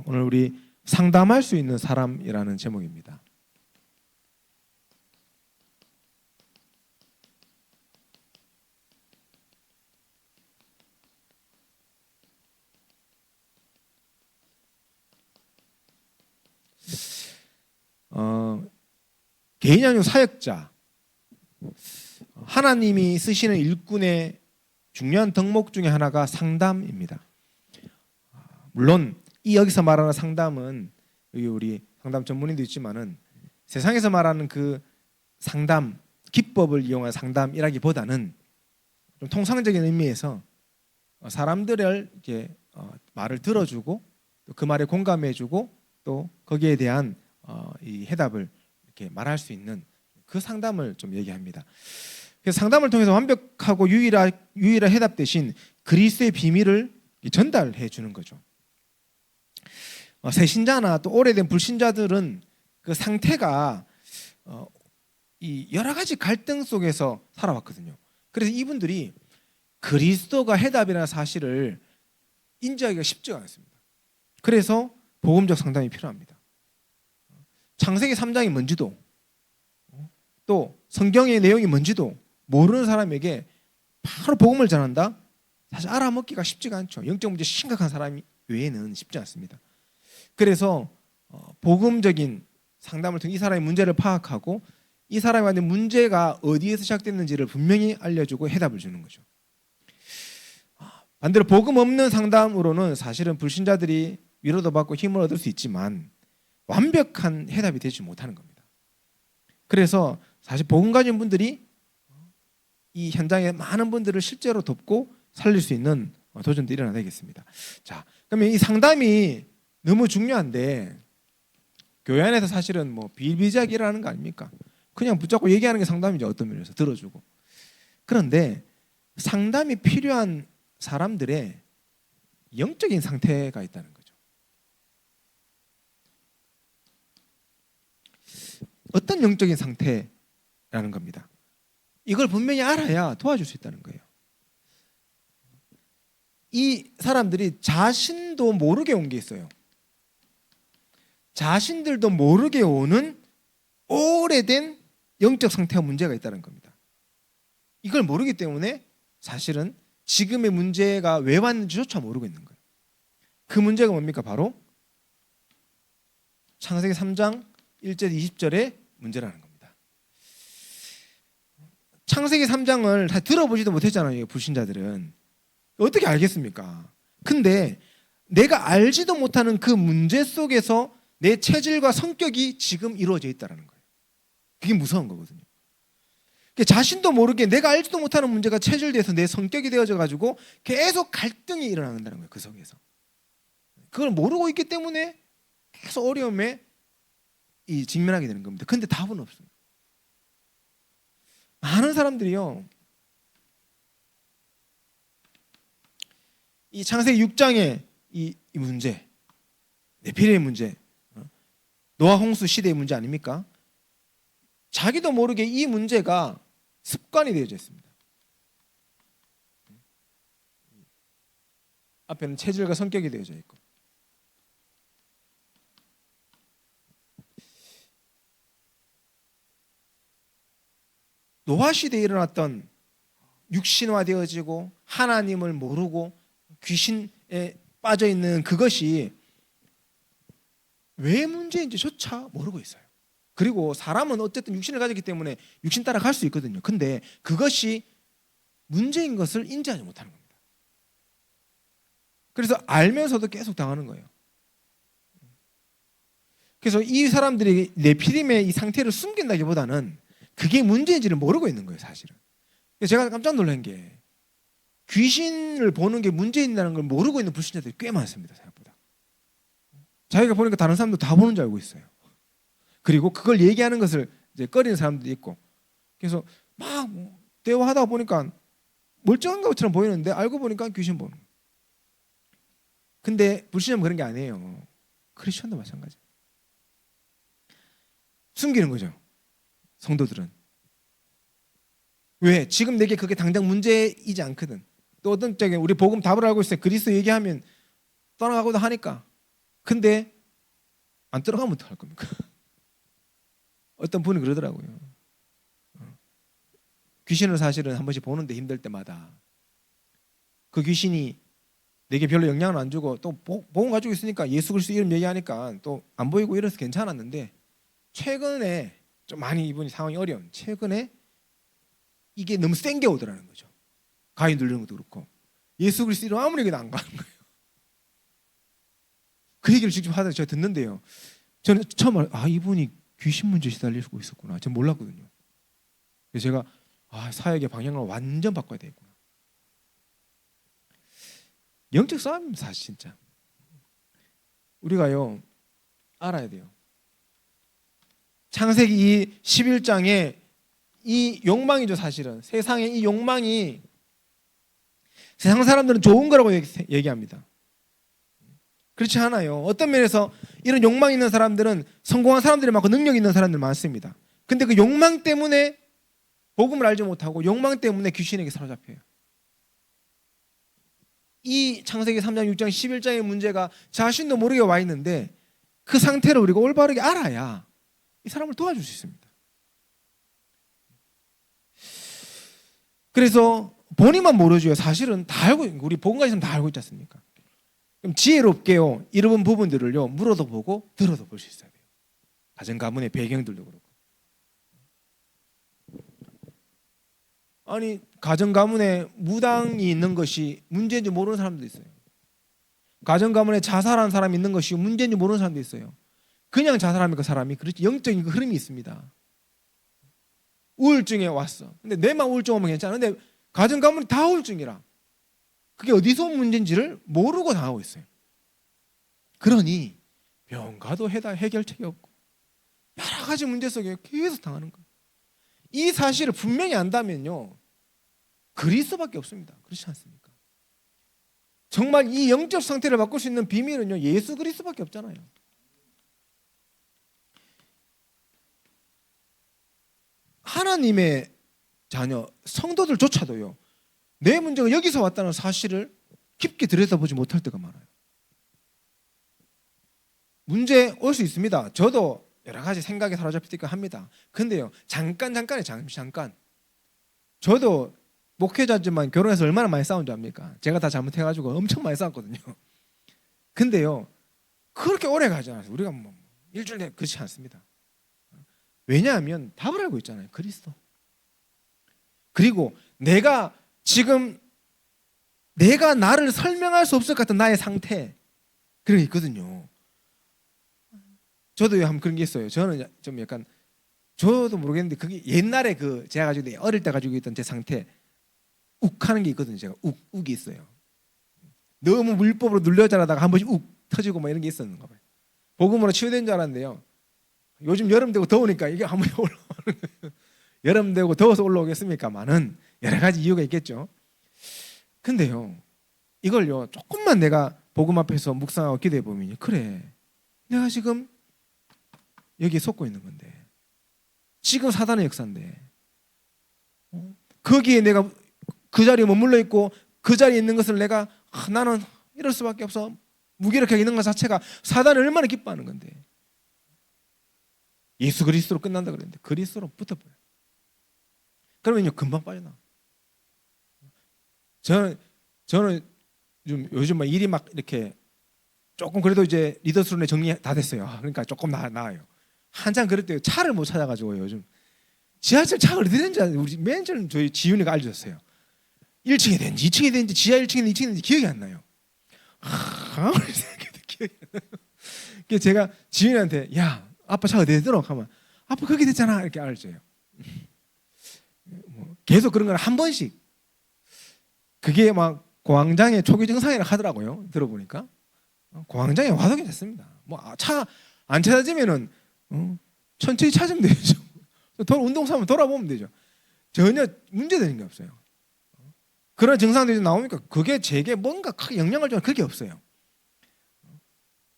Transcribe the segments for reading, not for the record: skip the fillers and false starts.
오늘 우리 상담할 수 있는 사람이라는 제목입니다. 개인연용 사역자, 하나님이 쓰시는 일꾼의 중요한 덕목 중에 하나가 상담입니다. 물론 이 여기서 말하는 상담은 우리 상담 전문의도 있지만은 세상에서 말하는 그 상담 기법을 이용한 상담이라기보다는 좀 통상적인 의미에서 사람들을 이렇게 말을 들어주고 또 그 말에 공감해주고 또 거기에 대한 이 해답을 이렇게 말할 수 있는 그 상담을 좀 얘기합니다. 그래서 상담을 통해서 완벽하고 유일한 해답 대신 그리스도의 비밀을 전달해 주는 거죠. 새 신자나 또 오래된 불신자들은 그 상태가 이 여러 가지 갈등 속에서 살아왔거든요. 그래서 이분들이 그리스도가 해답이라는 사실을 인지하기가 쉽지가 않습니다. 그래서 복음적 상담이 필요합니다. 창세기 3장이 뭔지도 또 성경의 내용이 뭔지도 모르는 사람에게 바로 복음을 전한다? 사실 알아먹기가 쉽지가 않죠. 영적 문제 심각한 사람 외에는 쉽지 않습니다. 그래서 복음적인 상담을 통해 이 사람의 문제를 파악하고 이 사람이 만든 문제가 어디에서 시작됐는지를 분명히 알려주고 해답을 주는 거죠. 반대로 복음 없는 상담으로는 사실은 불신자들이 위로도 받고 힘을 얻을 수 있지만 완벽한 해답이 되지 못하는 겁니다. 그래서 사실 복음 가진 분들이 이 현장에 많은 분들을 실제로 돕고 살릴 수 있는 도전도 일어나야 되겠습니다. 자, 그러면 이 상담이 너무 중요한데 교회 안에서 사실은 뭐 비일비재하게 일어나는 거 아닙니까? 그냥 붙잡고 얘기하는 게 상담이죠. 어떤 면에서 들어주고. 그런데 상담이 필요한 사람들의 영적인 상태가 있다는 거죠. 어떤 영적인 상태라는 겁니다. 이걸 분명히 알아야 도와줄 수 있다는 거예요. 이 사람들이 자신도 모르게 온 게 있어요. 자신들도 모르게 오는 오래된 영적 상태와 문제가 있다는 겁니다. 이걸 모르기 때문에 사실은 지금의 문제가 왜 왔는지조차 모르고 있는 거예요. 그 문제가 뭡니까? 바로 창세기 3장 1절 20절의 문제라는 겁니다. 창세기 3장을 다 들어보지도 못했잖아요. 불신자들은. 어떻게 알겠습니까? 근데 내가 알지도 못하는 그 문제 속에서 내 체질과 성격이 지금 이루어져 있다는 거예요. 그게 무서운 거거든요. 자신도 모르게 내가 알지도 못하는 문제가 체질돼서 내 성격이 되어져 가지고 계속 갈등이 일어난다는 거예요. 그 속에서. 그걸 모르고 있기 때문에 계속 어려움에 직면하게 되는 겁니다. 근데 답은 없습니다. 많은 사람들이요, 이 창세기 6장의 이 문제, 네피림의 문제, 노아 홍수 시대의 문제 아닙니까? 자기도 모르게 이 문제가 습관이 되어져 있습니다. 앞에는 체질과 성격이 되어져 있고, 노아 시대에 일어났던 육신화되어지고 하나님을 모르고 귀신에 빠져 있는 그것이 왜 문제인지조차 모르고 있어요. 그리고 사람은 어쨌든 육신을 가졌기 때문에 육신 따라 갈 수 있거든요. 근데 그것이 문제인 것을 인지하지 못하는 겁니다. 그래서 알면서도 계속 당하는 거예요. 그래서 이 사람들이 네피림의 이 상태를 숨긴다기보다는 그게 문제인지를 모르고 있는 거예요, 사실은. 그래서 제가 깜짝 놀란 게 귀신을 보는 게 문제인다는 걸 모르고 있는 불신자들이 꽤 많습니다, 생각보다. 자기가 보니까 다른 사람도 다 보는 줄 알고 있어요. 그리고 그걸 얘기하는 것을 이제 꺼리는 사람들도 있고, 그래서 막 대화하다 보니까 멀쩡한 것처럼 보이는데 알고 보니까 귀신 보는 거예요. 근데 불신자는 그런 게 아니에요. 크리스천도 마찬가지. 숨기는 거죠, 성도들은. 왜? 지금 내게 그게 당장 문제이지 않거든. 또 어떤 쪽에 우리 복음 답을 알고 있어요. 그리스도 얘기하면 떠나가고도 하니까. 근데 안 들어가면 어떡할 겁니까? 어떤 분이 그러더라고요. 귀신을 사실은 한 번씩 보는데 힘들 때마다 그 귀신이 내게 별로 영향을 안 주고 또 복음 가지고 있으니까 예수 그리스도 이름 얘기하니까 또 안 보이고 이래서 괜찮았는데 최근에 좀 많이 이분이 상황이 어려운 최근에 이게 너무 센 게 오더라는 거죠. 가위 누르는 것도 그렇고 예수 그리스도 이름 아무리 얘기도 안 가는 거예요. 그 얘기를 직접 하다 제가 듣는데요. 저는 처음 이분이 귀신 문제에 시달리고 있었구나. 전 몰랐거든요. 그래서 제가 사역의 방향을 완전 바꿔야 되겠구나. 영적 싸움입니다, 사실 진짜. 우리가요 알아야 돼요. 창세기 이 11장에 이 욕망이죠, 사실은. 세상의 이 욕망이 세상 사람들은 좋은 거라고 얘기합니다. 그렇지 않아요. 어떤 면에서 이런 욕망 있는 사람들은 성공한 사람들이 많고 능력 있는 사람들이 많습니다. 근데 그 욕망 때문에 복음을 알지 못하고 욕망 때문에 귀신에게 사로잡혀요. 이 창세기 3장, 6장, 11장의 문제가 자신도 모르게 와 있는데 그 상태를 우리가 올바르게 알아야 이 사람을 도와줄 수 있습니다. 그래서 본인만 모르죠. 사실은 다 알고, 우리 복음가 있으면 다 알고 있지 않습니까? 그럼 지혜롭게요, 이런 부분들을요 물어도 보고 들어도 볼 수 있어야 돼요. 가정 가문의 배경들도 그렇고. 아니 가정 가문에 무당이 있는 것이 문제인지 모르는 사람도 있어요. 가정 가문에 자살한 사람이 있는 것이 문제인지 모르는 사람도 있어요. 그냥 자살하면 그 사람이 그렇지 영적인 그 흐름이 있습니다. 우울증에 왔어. 근데 내만 우울증 오면 괜찮아. 근데 가정 가문이 다 우울증이라 그게 어디서 온 문제인지를 모르고 당하고 있어요. 그러니 병원 가도 해결책이 없고 여러 가지 문제 속에 계속 당하는 거예요. 이 사실을 분명히 안다면요 그리스도밖에 없습니다. 그렇지 않습니까? 정말 이 영적 상태를 바꿀 수 있는 비밀은요 예수 그리스도밖에 없잖아요. 하나님의 자녀 성도들조차도요 내 문제가 여기서 왔다는 사실을 깊게 들여다보지 못할 때가 많아요. 문제 올 수 있습니다. 저도 여러 가지 생각에 사로잡힐 때가 합니다. 근데요 잠깐에 잠깐 저도 목회자지만 결혼해서 얼마나 많이 싸운 줄 압니까? 제가 다 잘못해가지고 엄청 많이 싸웠거든요. 근데요 그렇게 오래 가지 않아요. 우리가 뭐 일주일 내에 그렇지 않습니다. 왜냐하면 답을 알고 있잖아요. 그리스도. 그리고 내가 지금 내가 나를 설명할 수 없을 것 같은 나의 상태 그런 게 있거든요. 저도 한번 그런 게 있어요. 저는 좀 약간 저도 모르겠는데 그게 옛날에 그 제가 가지고 어릴 때 가지고 있던 제 상태 욱하는 게 있거든요. 제가 욱이 있어요. 너무 물법으로 눌려 자라다가 한 번씩 욱 터지고 막 이런 게 있었는가 봐요. 복음으로 치유된 줄 알았는데요. 요즘 여름 되고 더우니까 이게 한 번에 올라오는 거예요. 여름 되고 더워서 올라오겠습니까만은 여러 가지 이유가 있겠죠. 근데요 이걸요 조금만 내가 복음 앞에서 묵상하고 기도해 보면 그래 내가 지금 여기에 속고 있는 건데 지금 사단의 역사인데 거기에 내가 그 자리에 머물러 있고 그 자리에 있는 것을 내가 나는 이럴 수밖에 없어 무기력하게 있는 것 자체가 사단을 얼마나 기뻐하는 건데 예수 그리스도로 끝난다 그랬는데 그리스도로 붙어버려요. 그러면요 금방 빠져나. 저는 좀 요즘 막 일이 막 이렇게 조금 그래도 이제 리더스론에 정리 다 됐어요. 그러니까 조금 나아요. 한참 그럴 때 차를 못 찾아가지고 요즘 지하철 차가 어디 되는지 우리 매니저는 저희 지윤이가 알려줬어요. 1층에 되는지 2층에 되는지 지하 1층에 되는지 2층에 되는지 기억이 안 나요. 아무리 생각해도 기억이 안 나요. 그래서 제가 지윤이한테 야 아빠 차 어디 되도록 하면 아빠 거기 됐잖아 이렇게 알려줘요. 계속 그런 걸 한 번씩 그게 막 공황장애 초기 증상이라 하더라고요. 들어보니까 공황장애 와도 괜찮습니다. 뭐 차 안 찾아지면은 천천히 찾으면 되죠. 운동 삼으면 돌아보면 되죠. 전혀 문제되는 게 없어요. 그런 증상들이 나오니까 그게 제게 뭔가 크게 영향을 주는 그게 없어요.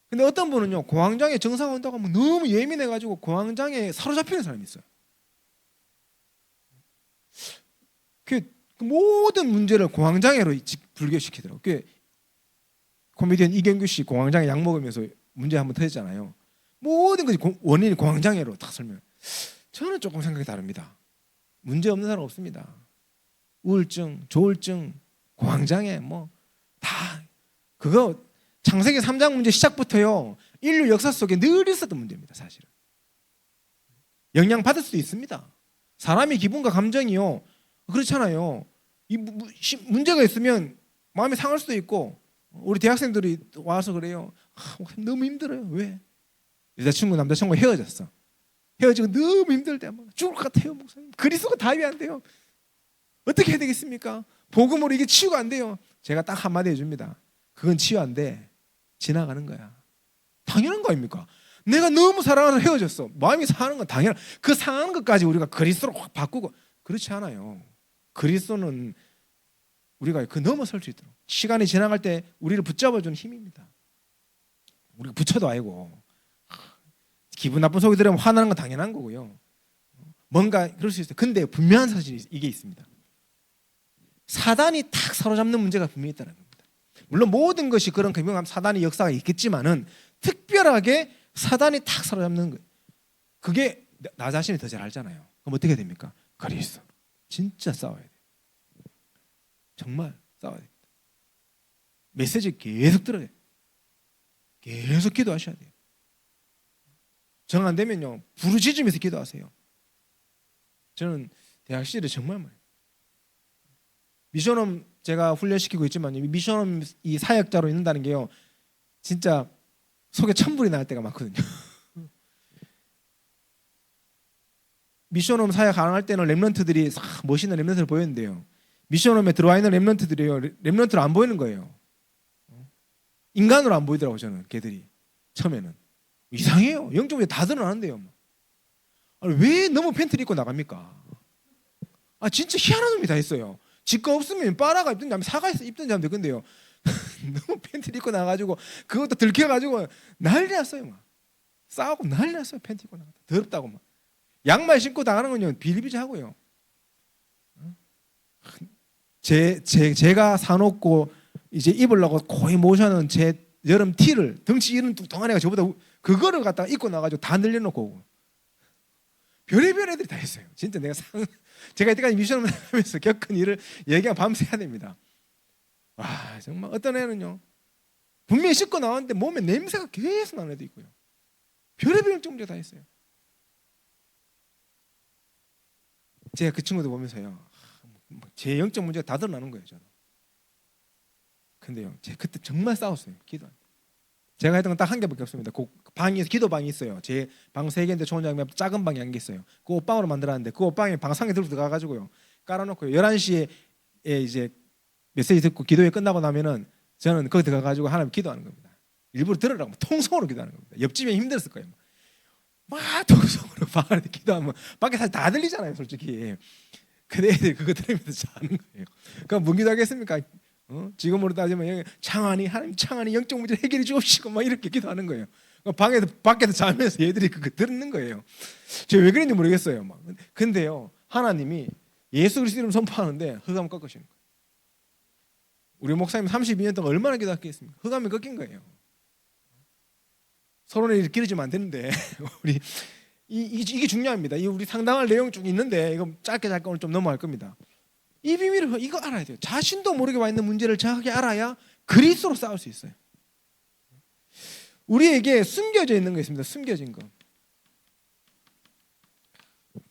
근데 어떤 분은요 공황장애 증상 온다고 하면 너무 예민해가지고 공황장애에 사로잡히는 사람이 있어요. 그 모든 문제를 공황장애로 불교시키더라고요. 그 코미디언 이경규 씨 공황장애 약 먹으면서 문제 한번 터졌잖아요. 모든 것이 원인이 공황장애로 딱 설명. 저는 조금 생각이 다릅니다. 문제 없는 사람 없습니다. 우울증, 조울증, 공황장애 뭐 다 그거 창세기 3장 문제 시작부터요. 인류 역사 속에 늘 있었던 문제입니다. 사실은. 영향 받을 수도 있습니다. 사람의 기분과 감정이요. 그렇잖아요. 이 문제가 있으면 마음이 상할 수도 있고 우리 대학생들이 와서 그래요. 너무 힘들어요. 왜? 여자친구 남자친구 헤어졌어. 헤어지고 너무 힘들대. 죽을 것 같아요. 목사님. 그리스도가 답이 안 돼요. 어떻게 해야 되겠습니까? 복음으로 이게 치유가 안 돼요. 제가 딱 한마디 해줍니다. 그건 치유 안 돼. 지나가는 거야. 당연한 거 아닙니까? 내가 너무 사랑해서 헤어졌어. 마음이 상하는 건 당연한. 그 상하는 것까지 우리가 그리스도로 확 바꾸고 그렇지 않아요. 그리스도는 우리가 그 넘어설 수 있도록 시간이 지나갈 때 우리를 붙잡아주는 힘입니다. 우리가 붙여도 아니고 기분 나쁜 소리 들으면 화나는 건 당연한 거고요. 뭔가 그럴 수 있어요. 근데 분명한 사실이 이게 있습니다. 사단이 탁 사로잡는 문제가 분명히 있다는 겁니다. 물론 모든 것이 그런 분명한 사단의 역사가 있겠지만은 특별하게 사단이 탁 사로잡는 거. 그게 나 자신이 더 잘 알잖아요. 그럼 어떻게 됩니까? 그리스도. 진짜 싸워야 돼요. 정말 싸워야 됩니다. 메시지 계속 들어야 돼요. 계속 기도하셔야 돼요. 정 안 되면요. 부르짖으면서 기도하세요. 저는 대학 시절에 정말 많이 미션홈 제가 훈련시키고 있지만 미션홈 이 사역자로 있는다는 게요. 진짜 속에 천불이 날 때가 많거든요. 미션홈 사역 가능할 때는 렘넌트들이 멋있는 렘넌트를 보였는데요. 미션홈에 들어와 있는 렘넌트들이요. 렘넌트로 안 보이는 거예요. 인간으로 안 보이더라고요. 저는 걔들이 처음에는. 이상해요. 영적으로 다 드러나는데요. 왜 너무 팬티를 입고 나갑니까? 진짜 희한한 놈이 다 있어요. 지가 없으면 빨아가 입든지 하면 사과 입든지 하면 되건데요. 너무 팬티를 입고 나가지고 그것도 들켜가지고 난리 났어요. 막. 싸우고 난리 났어요. 팬티 입고 나가 더럽다고 막. 양말 신고 나가는 건요 비일비재하고요. 제가 사놓고 이제 입으려고 거의 모셔놓은 제 여름 티를 덩치 이런 뚱뚱한 애가 저보다 그거를 갖다가 입고 나가지고 다 늘려놓고 오고. 별의별 애들이 다 있어요. 진짜 제가 이때까지 미션을 하면서 겪은 일을 얘기하면 밤새 해야 됩니다. 와 정말 어떤 애는요 분명히 씻고 나왔는데 몸에 냄새가 계속 나는 애도 있고요. 별의별 문제가 다 있어요. 제가 그 친구들 보면서요 제 영적 문제가 다 드러나는 거예요. 저는. 근데요 제가 그때 정말 싸웠어요. 기도. 제가 했던 건 딱 한 개밖에 없습니다. 그 방이 기도방이 있어요. 제 방 3개인데 총장님 작은 방이 한 개 있어요. 그 옷방으로 만들었는데 그 옷방에 방상에 들고 들어가가지고요 깔아놓고 11시에 이제 메시지 듣고 기도회 끝나고 나면은 저는 거기 들어가가지고 하나님 기도하는 겁니다. 일부러 들으라고 통성으로 기도하는 겁니다. 옆집에 힘들었을 거예요. 막 통성으로 방 안에 기도하면 밖에 사실 다 들리잖아요, 솔직히. 근데 애들이 그거 들으면서 자는 거예요. 그럼 뭔 기도하겠습니까? 지금으로 따지면 창안이 하나님 창안이 영적 문제 해결해 주옵시고 막 이렇게 기도하는 거예요. 방에서 밖에서 자면서 얘들이 그거 듣는 거예요. 제가 왜 그런지 모르겠어요. 막. 근데요 하나님이 예수 그리스도 이름 선포하는데 흑암 꺾으시는 거예요. 우리 목사님 32년 동안 얼마나 기도했겠습니까? 흑암이 꺾인 거예요. 서론에 길어지면 안 되는데 우리 이게 중요합니다. 우리 상담할 내용 쭉 있는데 이거 짧게 오늘 좀 넘어갈 겁니다. 이 비밀을 이거 알아야 돼요. 자신도 모르게 와 있는 문제를 정확하게 알아야 그리스도로 싸울 수 있어요. 우리에게 숨겨져 있는 거 있습니다. 숨겨진 거.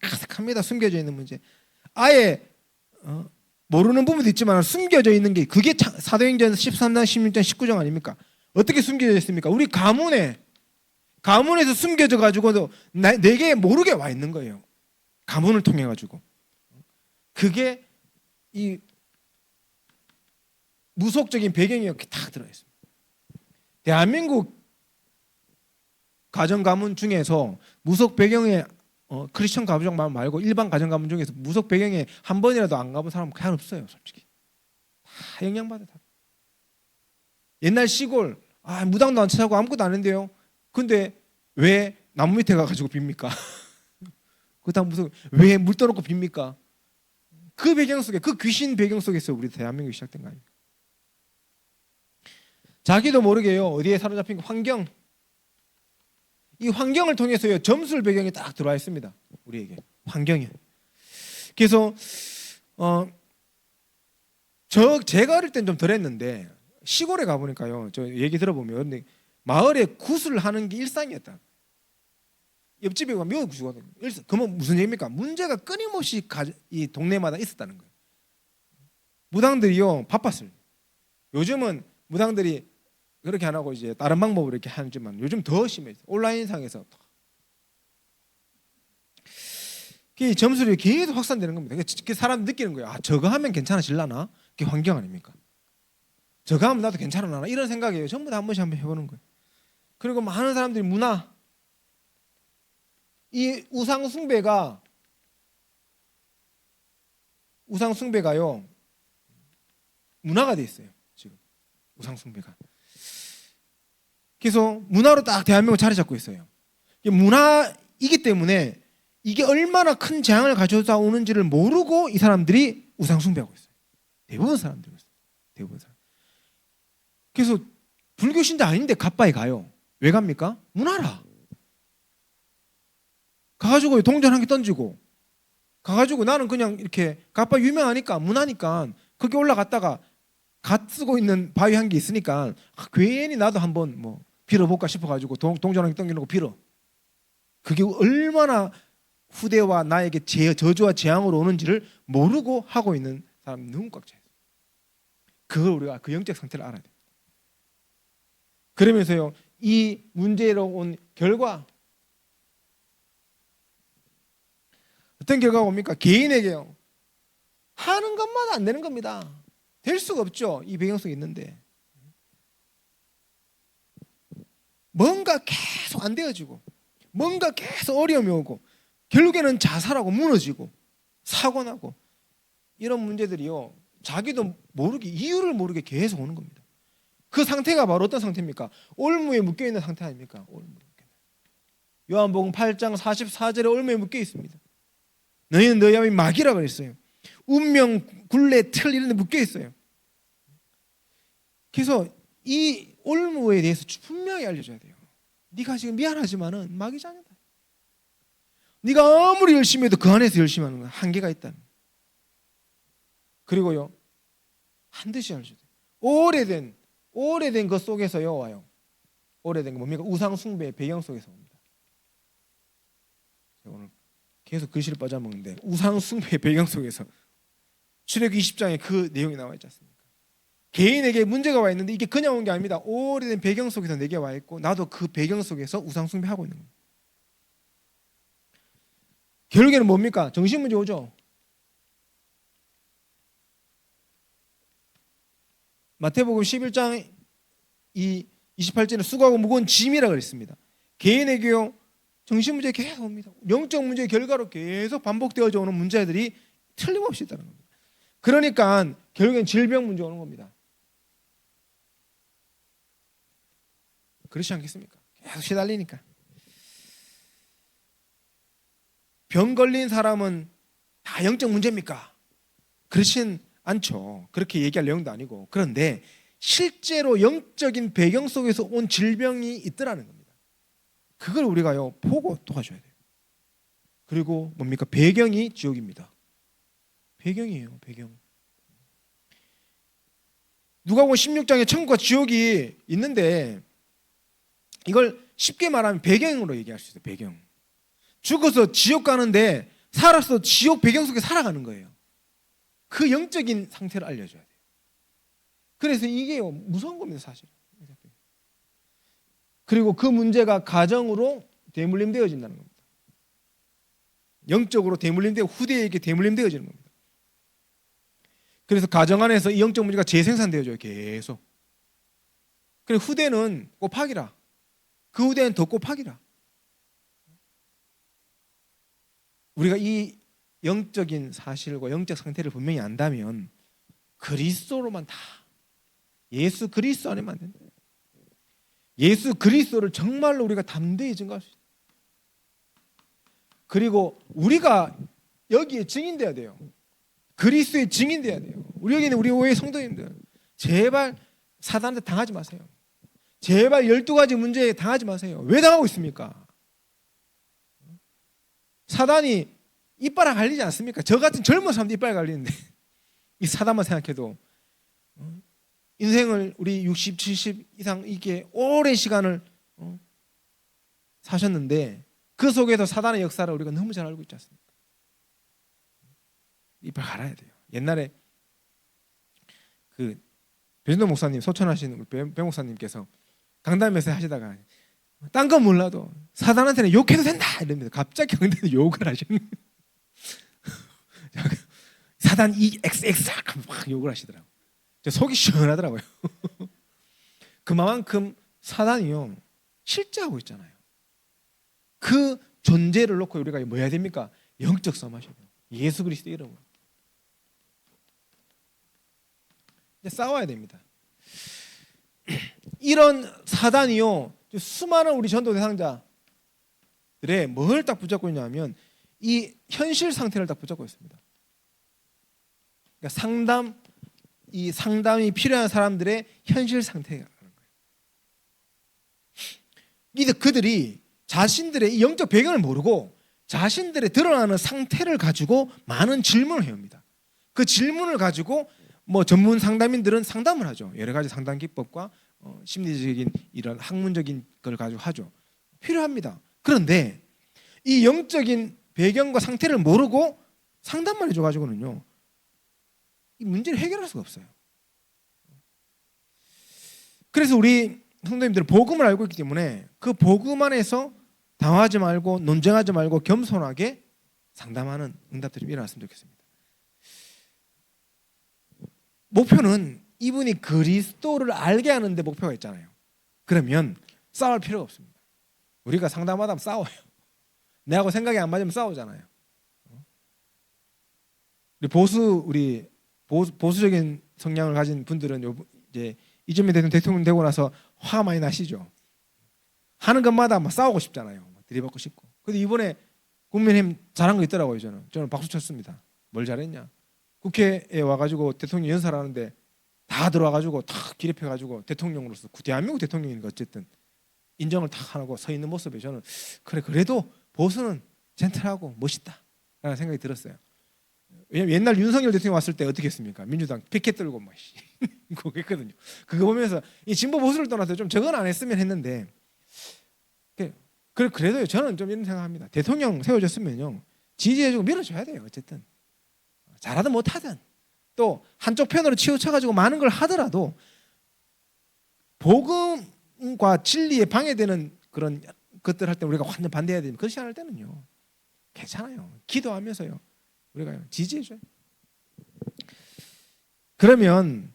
가득합니다. 숨겨져 있는 문제. 아예 모르는 부분도 있지만 숨겨져 있는 게 그게 사도행전 13장 16장 19장 아닙니까? 어떻게 숨겨져 있습니까? 우리 가문에서 숨겨져 가지고도 내게 모르게 와 있는 거예요. 가문을 통해 가지고. 그게 이 무속적인 배경이 이렇게 다 들어 있습니다. 대한민국 가정 가문 중에서 무속 배경의 크리스천 가정 말고 일반 가정 가문 중에서 무속 배경에 한 번이라도 안 가본 사람은 그냥 없어요, 솔직히. 다 영향받아. 다. 옛날 시골 무당도 안 찾아가고 아무것도 안 했는데요. 근데 왜 나무 밑에 가가지고 빕니까? 그다 무슨 왜 물 떠놓고 빕니까? 그 배경 속에 그 귀신 배경 속에서 우리 대한민국이 시작된 거 아닙니까? 자기도 모르게요 어디에 사로잡힌 환경 이 환경을 통해서요 점술 배경이 딱 들어와 있습니다. 우리에게 환경이. 그래서 제가 어릴 땐 좀 덜했는데 시골에 가보니까요 저 얘기 들어보면 마을에 굿을 하는 게 일상이었다. 옆집에 가면 묘 굿이거든요. 그러면 무슨 얘기입니까? 문제가 끊임없이 이 동네마다 있었다는 거예요. 무당들이요 바빴어요. 요즘은 무당들이 그렇게 안 하고 이제 다른 방법으로 이렇게 하지만 요즘 더 심해요. 온라인상에서 그 점수율이 계속 확산되는 겁니다. 그 사람 느끼는 거예요. 아 저거 하면 괜찮아질라나? 그게 환경 아닙니까? 저거 하면 나도 괜찮으려나? 이런 생각이에요. 전부 다 한 번씩 한번 해보는 거예요. 그리고 많은 사람들이 문화, 이 우상 숭배가요 문화가 돼 있어요. 지금 우상 숭배가. 그래서 문화로 딱 대한민국 자리 잡고 있어요. 문화이기 때문에 이게 얼마나 큰 재앙을 가져다 오는지를 모르고 이 사람들이 우상 숭배하고 있어요. 대부분 사람들이 있어요. 대부분 사람. 그래서 불교 신자 아닌데 갓바에 가요. 왜 갑니까? 문화라. 가가지고 동전 한 개 던지고 가가지고 나는 그냥 이렇게 갓바 유명하니까 문화니까 거기 올라갔다가 갓 쓰고 있는 바위 한 개 있으니까 괜히 나도 한번 뭐 빌어볼까 싶어가지고 동전 한 개 던져놓고 빌어. 그게 얼마나 후대와 나에게 저주와 재앙으로 오는지를 모르고 하고 있는 사람 너무 꽉 차있어요. 그걸 우리가 그 영적 상태를 알아야 돼요. 그러면서요 이 문제로 온 결과 어떤 결과가 옵니까? 개인에게요 하는 것마다 안 되는 겁니다. 될 수가 없죠. 이 배경 속에 있는데 뭔가 계속 안 되어지고 뭔가 계속 어려움이 오고 결국에는 자살하고 무너지고 사고 나고 이런 문제들이요 자기도 모르게 이유를 모르게 계속 오는 겁니다. 그 상태가 바로 어떤 상태입니까? 올무에 묶여있는 상태 아닙니까? 요한복음 8장 44절에 올무에 묶여 있습니다. 너희는 너희 앞에 마귀라 그랬어요. 운명, 굴레, 틀 이런 데 묶여 있어요. 그래서 이 올무에 대해서 분명히 알려줘야 돼요. 네가 지금 미안하지만은 마귀 자녀다. 네가 아무리 열심히 해도 그 안에서 열심히 하는 건 한계가 있다는. 그리고요 반드시 알려줘야 돼요. 오래된 것 속에서요 와요. 오래된 거 뭡니까? 우상 숭배의 배경 속에서 옵니다. 제가 오늘 계속 글씨를 빠져먹는데 우상 숭배의 배경 속에서 출애굽기 20장에 그 내용이 나와 있지 않습니까? 개인에게 문제가 와 있는데 이게 그냥 온 게 아닙니다. 오래된 배경 속에서 내게 와 있고 나도 그 배경 속에서 우상 숭배하고 있는 겁니다. 결국에는 뭡니까? 정신 문제 오죠. 마태복음 11장 28절에 수고하고 무거운 짐이라고 그랬습니다. 개인에게요 정신 문제 계속 옵니다. 영적 문제의 결과로 계속 반복되어져 오는 문제들이 틀림없이 있다는 겁니다. 그러니까 결국엔 질병 문제 오는 겁니다. 그렇지 않겠습니까? 계속 시달리니까. 병 걸린 사람은 다 영적 문제입니까? 그렇진 않죠. 그렇게 얘기할 내용도 아니고. 그런데 실제로 영적인 배경 속에서 온 질병이 있더라는 겁니다. 그걸 우리가요 보고 도와줘야 돼요. 그리고 뭡니까? 배경이 지옥입니다. 배경이에요. 배경. 누가복음 16장에 천국과 지옥이 있는데 이걸 쉽게 말하면 배경으로 얘기할 수 있어요. 배경. 죽어서 지옥 가는데 살아서 지옥 배경 속에 살아가는 거예요. 그 영적인 상태를 알려줘야 돼요. 그래서 이게 무서운 겁니다. 사실. 그리고 그 문제가 가정으로 대물림되어진다는 겁니다. 영적으로 대물림되고 후대에게 대물림되어지는 겁니다. 그래서 가정 안에서 이 영적 문제가 재생산되어져요. 계속. 그리고 후대는 곱하기라. 그 후대는 더 곱하기라. 우리가 이 영적인 사실과 영적 상태를 분명히 안다면 그리스도로만 다 예수 그리스도 안에만 안 된다. 예수 그리스도를 정말로 우리가 담대히 증거할 수 있다. 그리고 우리가 여기에 증인돼야 돼요. 그리스도의 증인돼야 돼요. 우리 여기 있는 우리 교회 성도님들 제발 사단한테 당하지 마세요. 제발 12가지 문제에 당하지 마세요. 왜 당하고 있습니까? 사단이 이빨 갈리지 않습니까? 저 같은 젊은 사람도 이빨 갈리는데 이 사단만 생각해도 인생을 우리 60, 70 이상 이게 오랜 시간을 사셨는데 그 속에서 사단의 역사를 우리가 너무 잘 알고 있지 않습니까? 이빨 갈아야 돼요. 옛날에 그 배준도 목사님 소천하신 배 목사님께서 강단에서 하시다가 딴 건 몰라도 사단한테는 욕해도 된다 이럽니다. 갑자기 강단에 욕을 하시는 사단 EXX 막 욕을 하시더라고요. 속이 시원하더라고요. 그만큼 사단이요 실제하고 있잖아요. 그 존재를 놓고 우리가 뭐 해야 됩니까? 영적 싸움하셔야 돼요. 예수 그리스도 이름으로 이제 싸워야 됩니다. 이런 사단이요 수많은 우리 전도 대상자들의 뭘 딱 붙잡고 있냐면 이 현실 상태를 딱 붙잡고 있습니다. 그러니까 이 상담이 필요한 사람들의 현실 상태라는 거예요. 그들이 자신들의 이 영적 배경을 모르고 자신들의 드러나는 상태를 가지고 많은 질문을 해옵니다. 그 질문을 가지고 뭐 전문 상담인들은 상담을 하죠. 여러 가지 상담 기법과 심리적인 이런 학문적인 걸 가지고 하죠. 필요합니다. 그런데 이 영적인 배경과 상태를 모르고 상담만 해줘 가지고는요 이 문제를 해결할 수가 없어요. 그래서 우리 성도님들은 복음을 알고 있기 때문에 그 복음 안에서 당황하지 말고 논쟁하지 말고 겸손하게 상담하는 응답들이 일어났으면 좋겠습니다. 목표는 이분이 그리스도를 알게 하는 데 목표가 있잖아요. 그러면 싸울 필요가 없습니다. 우리가 상담하다 싸워요. 내하고 생각이 안 맞으면 싸우잖아요. 우리 보수적인 성향을 가진 분들은 이제 이재명 대통령 되고 나서 화 많이 나시죠. 하는 것마다 막 싸우고 싶잖아요. 들이받고 싶고. 근데 이번에 국민의힘 잘한 거 있더라고요. 저는 박수 쳤습니다. 뭘 잘했냐? 국회에 와가지고 대통령 연설하는데 다 들어와가지고 탁 기립해가지고 대통령으로서 대한민국 대통령이니까 어쨌든 인정을 탁 하고 서 있는 모습에 저는 그래도 보수는 젠틀하고 멋있다라는 생각이 들었어요. 왜냐면 옛날 윤석열 대통령 왔을 때 어떻게 했습니까? 민주당 피켓 들고 막 그거 했거든요. 그거 보면서 이 진보 보수를 떠나서 좀 저건 안 했으면 했는데 그래도 저는 좀 이런 생각합니다. 대통령 세워졌으면요 지지해주고 밀어줘야 돼요. 어쨌든 잘하든 못하든 또 한쪽 편으로 치우쳐가지고 많은 걸 하더라도 복음과 진리에 방해되는 그런 것들 할 때 우리가 완전 반대해야 됩니다. 그렇지 않을 때는요 괜찮아요. 기도하면서요 우리가 지지해줘요. 그러면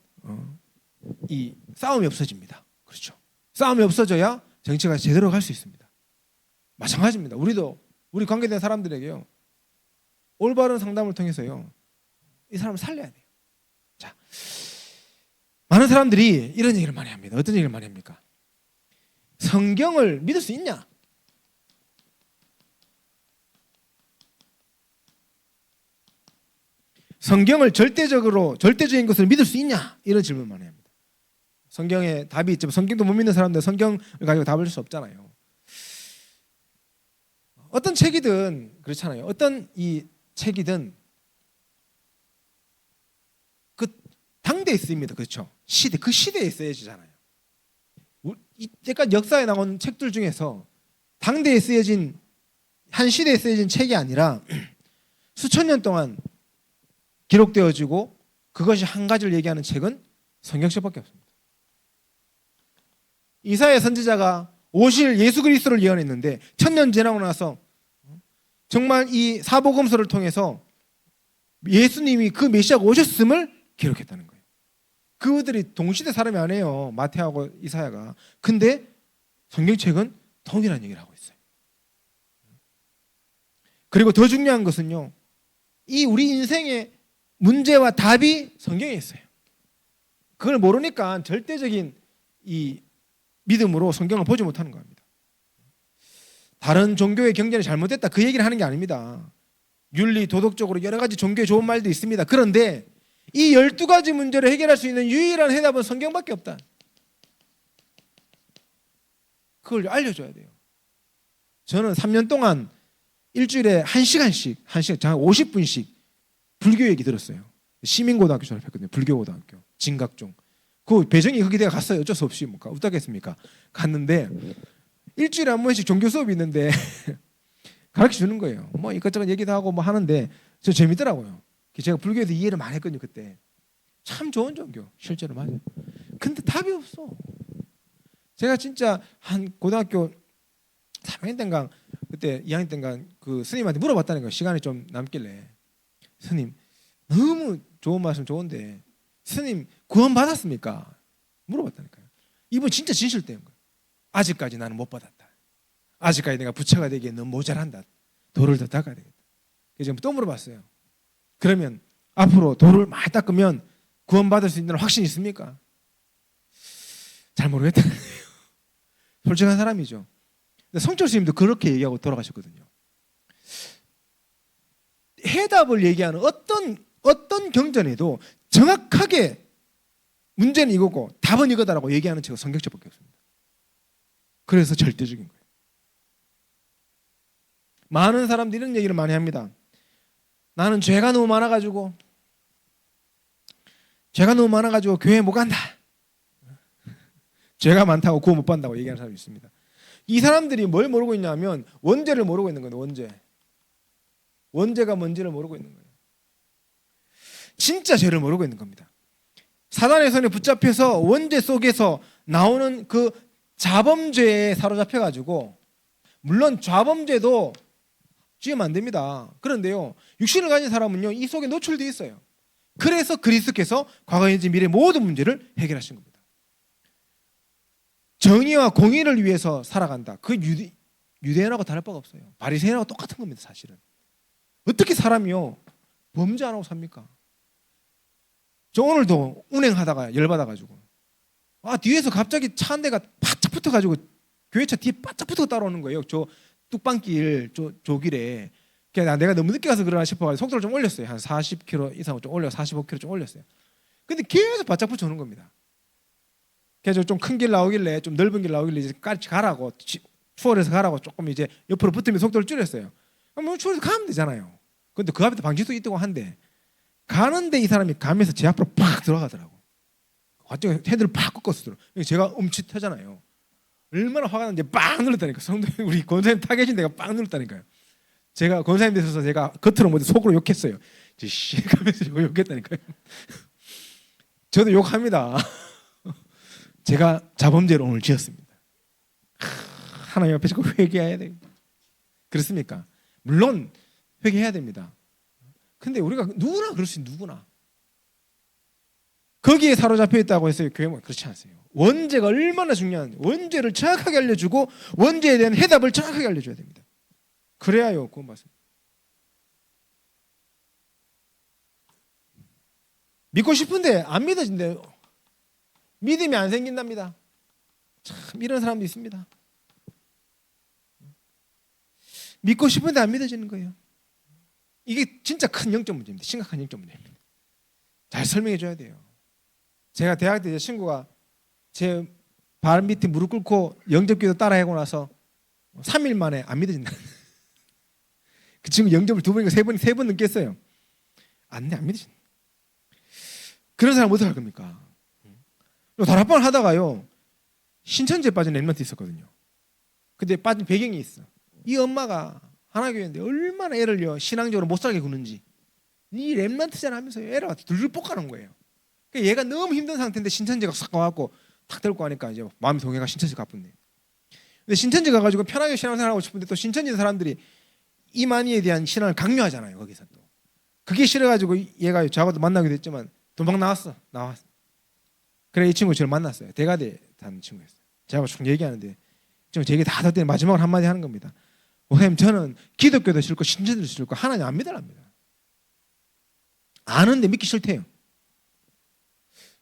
이 싸움이 없어집니다. 그렇죠. 싸움이 없어져야 정치가 제대로 갈 수 있습니다. 마찬가지입니다. 우리 관계된 사람들에게요 올바른 상담을 통해서요 이 사람을 살려야 돼요. 자, 많은 사람들이 이런 얘기를 많이 합니다. 어떤 얘기를 많이 합니까? 성경을 믿을 수 있냐? 성경을 절대적인 것을 믿을 수 있냐? 이런 질문을 많이 합니다. 성경에 답이 있지만 성경도 못 믿는 사람들 성경을 가지고 답을 줄 수 없잖아요. 어떤 책이든 그렇잖아요. 어떤 이 책이든 그 당대에 쓰입니다. 그렇죠? 그 시대에 쓰여지잖아요. 이때까지 역사에 나온 책들 중에서 당대에 쓰여진 한 시대에 쓰여진 책이 아니라 수천 년 동안 기록되어지고 그것이 한 가지를 얘기하는 책은 성경책밖에 없습니다. 이사야 선지자가 오실 예수 그리스도를 예언했는데 1000년 지나고 나서 정말 이 사복음서를 통해서 예수님이 그 메시아가 오셨음을 기록했다는 거예요. 그들이 동시대 사람이 아니에요. 마태하고 이사야가. 근데 성경책은 동일한 얘기를 하고 있어요. 그리고 더 중요한 것은요. 이 우리 인생의 문제와 답이 성경에 있어요. 그걸 모르니까 절대적인 이 믿음으로 성경을 보지 못하는 겁니다. 다른 종교의 경전이 잘못됐다 그 얘기를 하는 게 아닙니다. 윤리, 도덕적으로 여러 가지 종교에 좋은 말도 있습니다. 그런데 이 12가지 문제를 해결할 수 있는 유일한 해답은 성경밖에 없다. 그걸 알려줘야 돼요. 저는 3년 동안 일주일에 1시간, 장 50분씩 불교 얘기 들었어요. 시민고등학교 졸업했거든요. 불교고등학교 진각종. 그 배정이 거기 내가 갔어요. 어쩔 수 없이 뭐 어떻겠습니까? 갔는데 일주일에 한 번씩 종교 수업이 있는데 가르쳐 주는 거예요. 뭐 이것저것 얘기도 하고 뭐 하는데 저 재밌더라고요. 제가 불교에서 이해를 많이 했거든요. 그때 참 좋은 종교 실제로 맞아요. 근데 답이 없어. 제가 진짜 한 고등학교 3학년 때인가 그때 2학년 때인가 그 스님한테 물어봤다는 거예요. 시간이 좀 남길래 스님 너무 좋은 말씀 좋은데 스님 구원 받았습니까? 물어봤다니까요. 이분 진짜 진실된 거예요. 아직까지 나는 못 받았다. 아직까지 내가 부처가 되기에 너무 모자란다. 도를 더 닦아야 되겠다. 그래서 또 물어봤어요. 그러면 앞으로 도를 많이 닦으면 구원 받을 수 있는 확신이 있습니까? 잘 모르겠다는 거예요. 솔직한 사람이죠. 성철 스님도 그렇게 얘기하고 돌아가셨거든요. 해답을 얘기하는 어떤 경전에도 정확하게 문제는 이거고 답은 이거다라고 얘기하는 책은 성경책밖에 없습니다. 그래서 절대적인 거예요. 많은 사람들이 이런 얘기를 많이 합니다. 나는 죄가 너무 많아가지고 교회 못 간다. 죄가 많다고 구원 못 받는다고 얘기하는 사람이 있습니다. 이 사람들이 뭘 모르고 있냐면 원죄를 모르고 있는 거예요. 원죄가 뭔지를 모르고 있는 거예요. 진짜 죄를 모르고 있는 겁니다. 사단의 손에 붙잡혀서 원죄 속에서 나오는 그 자범죄에 사로잡혀가지고 물론 자범죄도 지으면 안 됩니다. 그런데요 육신을 가진 사람은요 이 속에 노출되어 있어요. 그래서 그리스도께서 과거, 현재, 미래 모든 문제를 해결하신 겁니다. 정의와 공의를 위해서 살아간다. 그 유대인하고 다를 바가 없어요. 바리새인하고 똑같은 겁니다. 사실은 어떻게 사람이요 범죄 안 하고 삽니까? 저 오늘도 운행하다가 열받아가지고 뒤에서 갑자기 차 한 대가 바짝 붙어가지고 교회차 뒤에 바짝 붙어 따라오는 거예요. 저 뚝방길 조길에. 내가 너무 늦게 가서 그러나 싶어가지고 속도를 좀 올렸어요. 한 40km 이상 좀 올려 45km 좀 올렸어요. 근데 계속 바짝 붙여오는 겁니다. 그래서 좀 큰 길 나오길래 좀 넓은 길 나오길래 이제 같이 가라고 추월해서 가라고 조금 이제 옆으로 붙으면 속도를 줄였어요. 뭐 추월해서 가면 되잖아요. 근데 그 앞에 방지턱 있다고 한데 가는데 이 사람이 가면서 제 앞으로 팍 들어가더라고. 갑자기 헤드를 팍 꺾었어. 제가 움츠터잖아요. 얼마나 화가 났는지 빵 눌렀다니까. 성도 우리 권사님 타 계신 데가 빵 눌렀다니까요. 제가 권사님 되셔서 제가 겉으로 못 속으로 욕했어요. 씨 하면서 욕했다니까요. 저도 욕합니다. 제가 자범죄를 오늘 지었습니다. 하나님 앞에 자꾸 회개해야 돼요. 그렇습니까? 물론 회개해야 됩니다. 근데 우리가 누구나 그럴 수 있는 누구나 거기에 사로잡혀 있다고 해서 교회는 그렇지 않으세요. 원죄가 얼마나 중요한 원죄를 정확하게 알려주고 원죄에 대한 해답을 정확하게 알려줘야 됩니다. 그래야요 구원 받습니다. 믿고 싶은데 안 믿어진대요. 믿음이 안 생긴답니다. 참 이런 사람도 있습니다. 믿고 싶은데 안 믿어지는 거예요. 이게 진짜 큰 영적 문제입니다. 심각한 영적 문제입니다. 잘 설명해 줘야 돼요. 제가 대학 때 제 친구가 제 발 밑에 무릎 꿇고 영접기도 따라 하고 나서 3일 만에 안 믿어진다. 그 친구 영접을 2번인가 3번 넘게 했어요. 안 믿어진다. 그런 사람 어떻게 할 겁니까? 다락방을 하다가요 신천지에 빠진 랩런트 있었거든요. 근데 빠진 배경이 있어. 이 엄마가 하나교회인데 얼마나 애를요 신앙적으로 못 살게 구는지 이 랩런트잖아 하면서 애를 둘둘 볶아놓은 거예요. 그러니까 얘가 너무 힘든 상태인데 신천지가 싹 와갖고 탁 들고 가니까 이제 마음이 동해가 신천지 가뿐네. 근데 신천지 가가지고 편하게 신앙생활하고 싶은데 또 신천지 사람들이 이만희에 대한 신앙을 강요하잖아요. 거기서 또 그게 싫어가지고 얘가 저하고도 만나게 됐지만 도망 나왔어. 그래 이 친구 저를 만났어요. 대가대 다는 친구였어요. 제가 쭉 얘기하는데 지금 제 얘기 다 듣더니 마지막으로 한마디 하는 겁니다. 선생님 저는 기독교도 싫고 신천지도 싫고 하나님 안 믿으랍니다. 아는데 믿기 싫대요.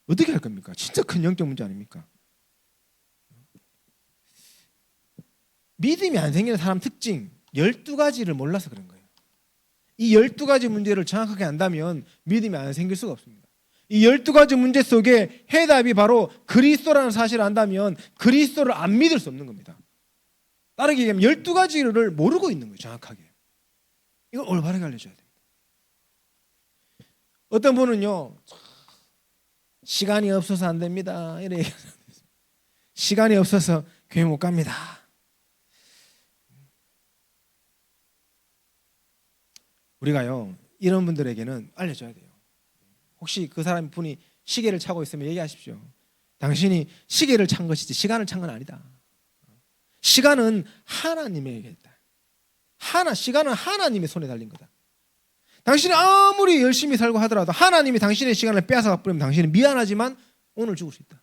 어떻게 할 겁니까? 진짜 큰 영적 문제 아닙니까? 믿음이 안 생기는 사람 특징 12가지를 몰라서 그런 거예요. 이 12가지 문제를 정확하게 안다면 믿음이 안 생길 수가 없습니다. 이 12가지 문제 속에 해답이 바로 그리스도라는 사실을 안다면 그리스도를 안 믿을 수 없는 겁니다. 다르게 얘기하면 12가지를 모르고 있는 거예요. 정확하게. 이걸 올바르게 알려줘야 됩니다. 어떤 분은요, 시간이 없어서 안 됩니다. 이래 시간이 없어서 교회 못 갑니다. 우리가요, 이런 분들에게는 알려줘야 돼요. 혹시 그 사람 분이 시계를 차고 있으면 얘기하십시오. 당신이 시계를 찬 것이지 시간을 찬 건 아니다. 시간은 하나님에게 있다. 시간은 하나님의 손에 달린 거다. 당신이 아무리 열심히 살고 하더라도 하나님이 당신의 시간을 빼앗아 버리면 당신은 미안하지만 오늘 죽을 수 있다.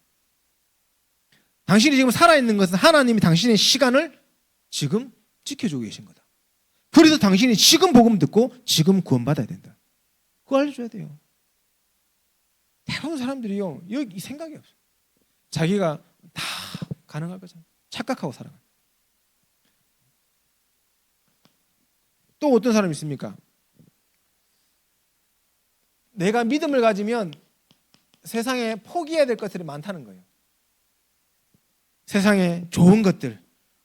당신이 지금 살아있는 것은 하나님이 당신의 시간을 지금 지켜주고 계신 거다. 그래서 당신이 지금 복음 듣고 지금 구원받아야 된다. 그거 알려줘야 돼요. 대부분 사람들이요, 여기 생각이 없어요. 자기가 다 가능할 거잖아요. 착각하고 살아가요. 또 어떤 사람이 있습니까? 내가 믿음을 가지면 세상에 포기해야 될 것들이 많다는 거예요. 세상에 좋은 것들,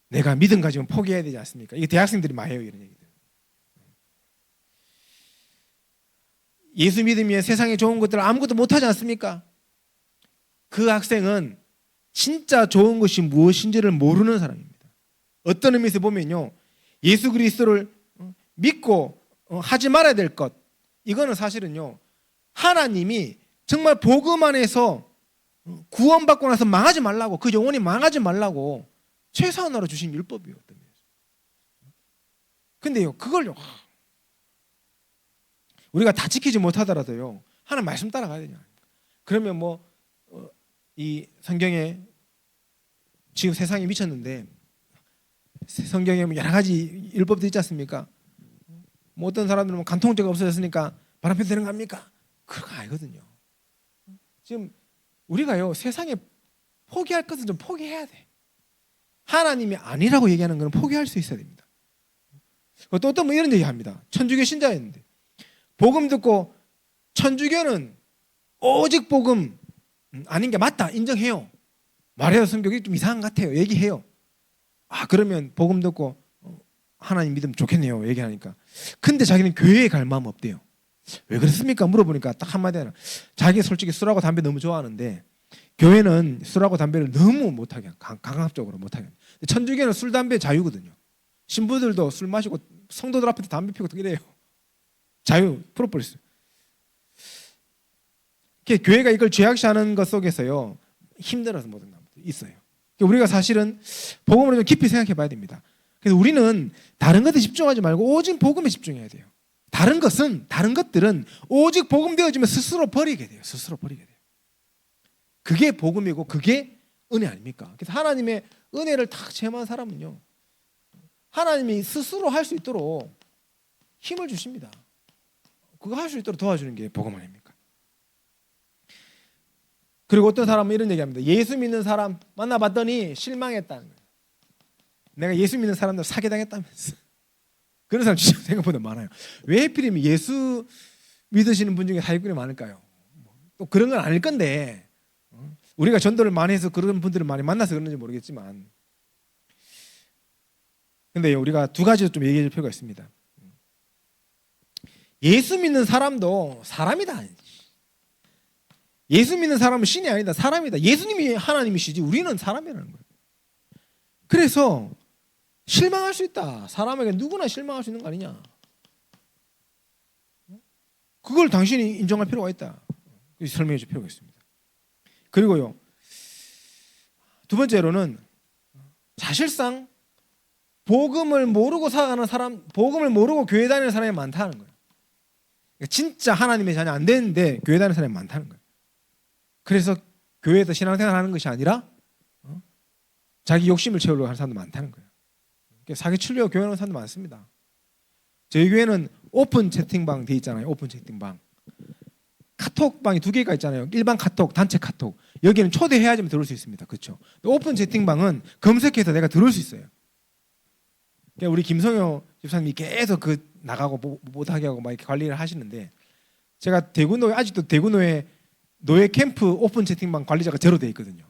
내가 믿음 가지면 포기해야 되지 않습니까? 이게 대학생들이 많이 해요, 이런 얘기들. 예수 믿으면 세상에 좋은 것들을 아무것도 못하지 않습니까? 그 학생은 진짜 좋은 것이 무엇인지를 모르는 사람입니다. 어떤 의미에서 보면요, 예수 그리스도를 믿고 하지 말아야 될 것, 이거는 사실은요, 하나님이 정말 복음 안에서 구원받고 나서 망하지 말라고, 그 영혼이 망하지 말라고 최소한으로 주신 율법이에요. 근데요, 그걸요, 우리가 다 지키지 못하더라도요, 하나님 말씀 따라가야 되냐. 그러면 이 성경에 지금 세상이 미쳤는데 성경에 여러 가지 율법도 있지 않습니까? 어떤 사람들은 간통죄가 없어졌으니까 바람 펴도 되는 거 아닙니까? 그런 거 아니거든요. 지금 우리가요, 세상에 포기할 것은 좀 포기해야 돼. 하나님이 아니라고 얘기하는 것은 포기할 수 있어야 됩니다. 또 어떤 분 이런 얘기합니다. 천주교 신자였는데 복음 듣고 천주교는 오직 복음 아닌 게 맞다, 인정해요. 말해요, 성격이 좀 이상한 것 같아요, 얘기해요. 그러면 복음 듣고 하나님 믿으면 좋겠네요, 얘기하니까. 근데 자기는 교회에 갈 마음 없대요. 왜 그렇습니까? 물어보니까 딱 한마디 하나. 자기 솔직히 술하고 담배 너무 좋아하는데 교회는 술하고 담배를 너무 못하게, 강압적으로 못하게. 천주교는 술, 담배 자유거든요. 신부들도 술 마시고 성도들 앞에서 담배 피고 이래요. 자유, 프로폴리스. 교회가 이걸 죄악시하는 것 속에서요, 힘들어서 모든 사람들이 있어요. 우리가 사실은 복음을 좀 깊이 생각해 봐야 됩니다. 그래서 우리는 다른 것에 집중하지 말고 오직 복음에 집중해야 돼요. 다른 것들은 오직 복음 되어지면 스스로 버리게 돼요. 스스로 버리게 돼요. 그게 복음이고 그게 은혜 아닙니까? 그래서 하나님의 은혜를 딱 체험한 사람은요, 하나님이 스스로 할 수 있도록 힘을 주십니다. 그거 할 수 있도록 도와주는 게 복음 아닙니까? 그리고 어떤 사람은 이런 얘기합니다. 예수 믿는 사람 만나봤더니 실망했다는 거예요. 내가 예수 믿는 사람들 사기당했다면서. 그런 사람 진짜 생각보다 많아요. 왜 하필이면 예수 믿으시는 분 중에 사기꾼이 많을까요? 또 그런 건 아닐 건데 우리가 전도를 많이 해서 그런 분들을 많이 만나서 그런지 모르겠지만, 근데 우리가 두 가지로 좀 얘기해 줄 필요가 있습니다. 예수 믿는 사람도 사람이다. 예수 믿는 사람은 신이 아니다, 사람이다. 예수님이 하나님이시지 우리는 사람이라는 거예요. 그래서 실망할 수 있다. 사람에게 누구나 실망할 수 있는 거 아니냐. 그걸 당신이 인정할 필요가 있다. 설명해 줄 필요가 있습니다. 그리고요, 두 번째로는 사실상 복음을 모르고 살아가는 사람, 복음을 모르고 교회 다니는 사람이 많다는 거예요. 진짜 하나님의 자녀 안 되는데 교회 다니는 사람이 많다는 거예요. 그래서 교회에서 신앙생활 하는 것이 아니라 자기 욕심을 채우려고 하는 사람도 많다는 거예요. 사기 치려고 교회 오는 사람도 많습니다. 저희 교회는 오픈 채팅방 돼 있잖아요. 오픈 채팅방. 카톡방이 두 개가 있잖아요. 일반 카톡, 단체 카톡. 여기는 초대해야지만 들어올 수 있습니다. 그렇죠? 오픈 채팅방은 검색해서 내가 들어올 수 있어요. 우리 김성효 집사님이 계속 나가고 못하게 하고 막 이렇게 관리를 하시는데, 제가 대구노회, 아직도 대구노회 노예 캠프 오픈 채팅방 관리자가 제로 돼 있거든요.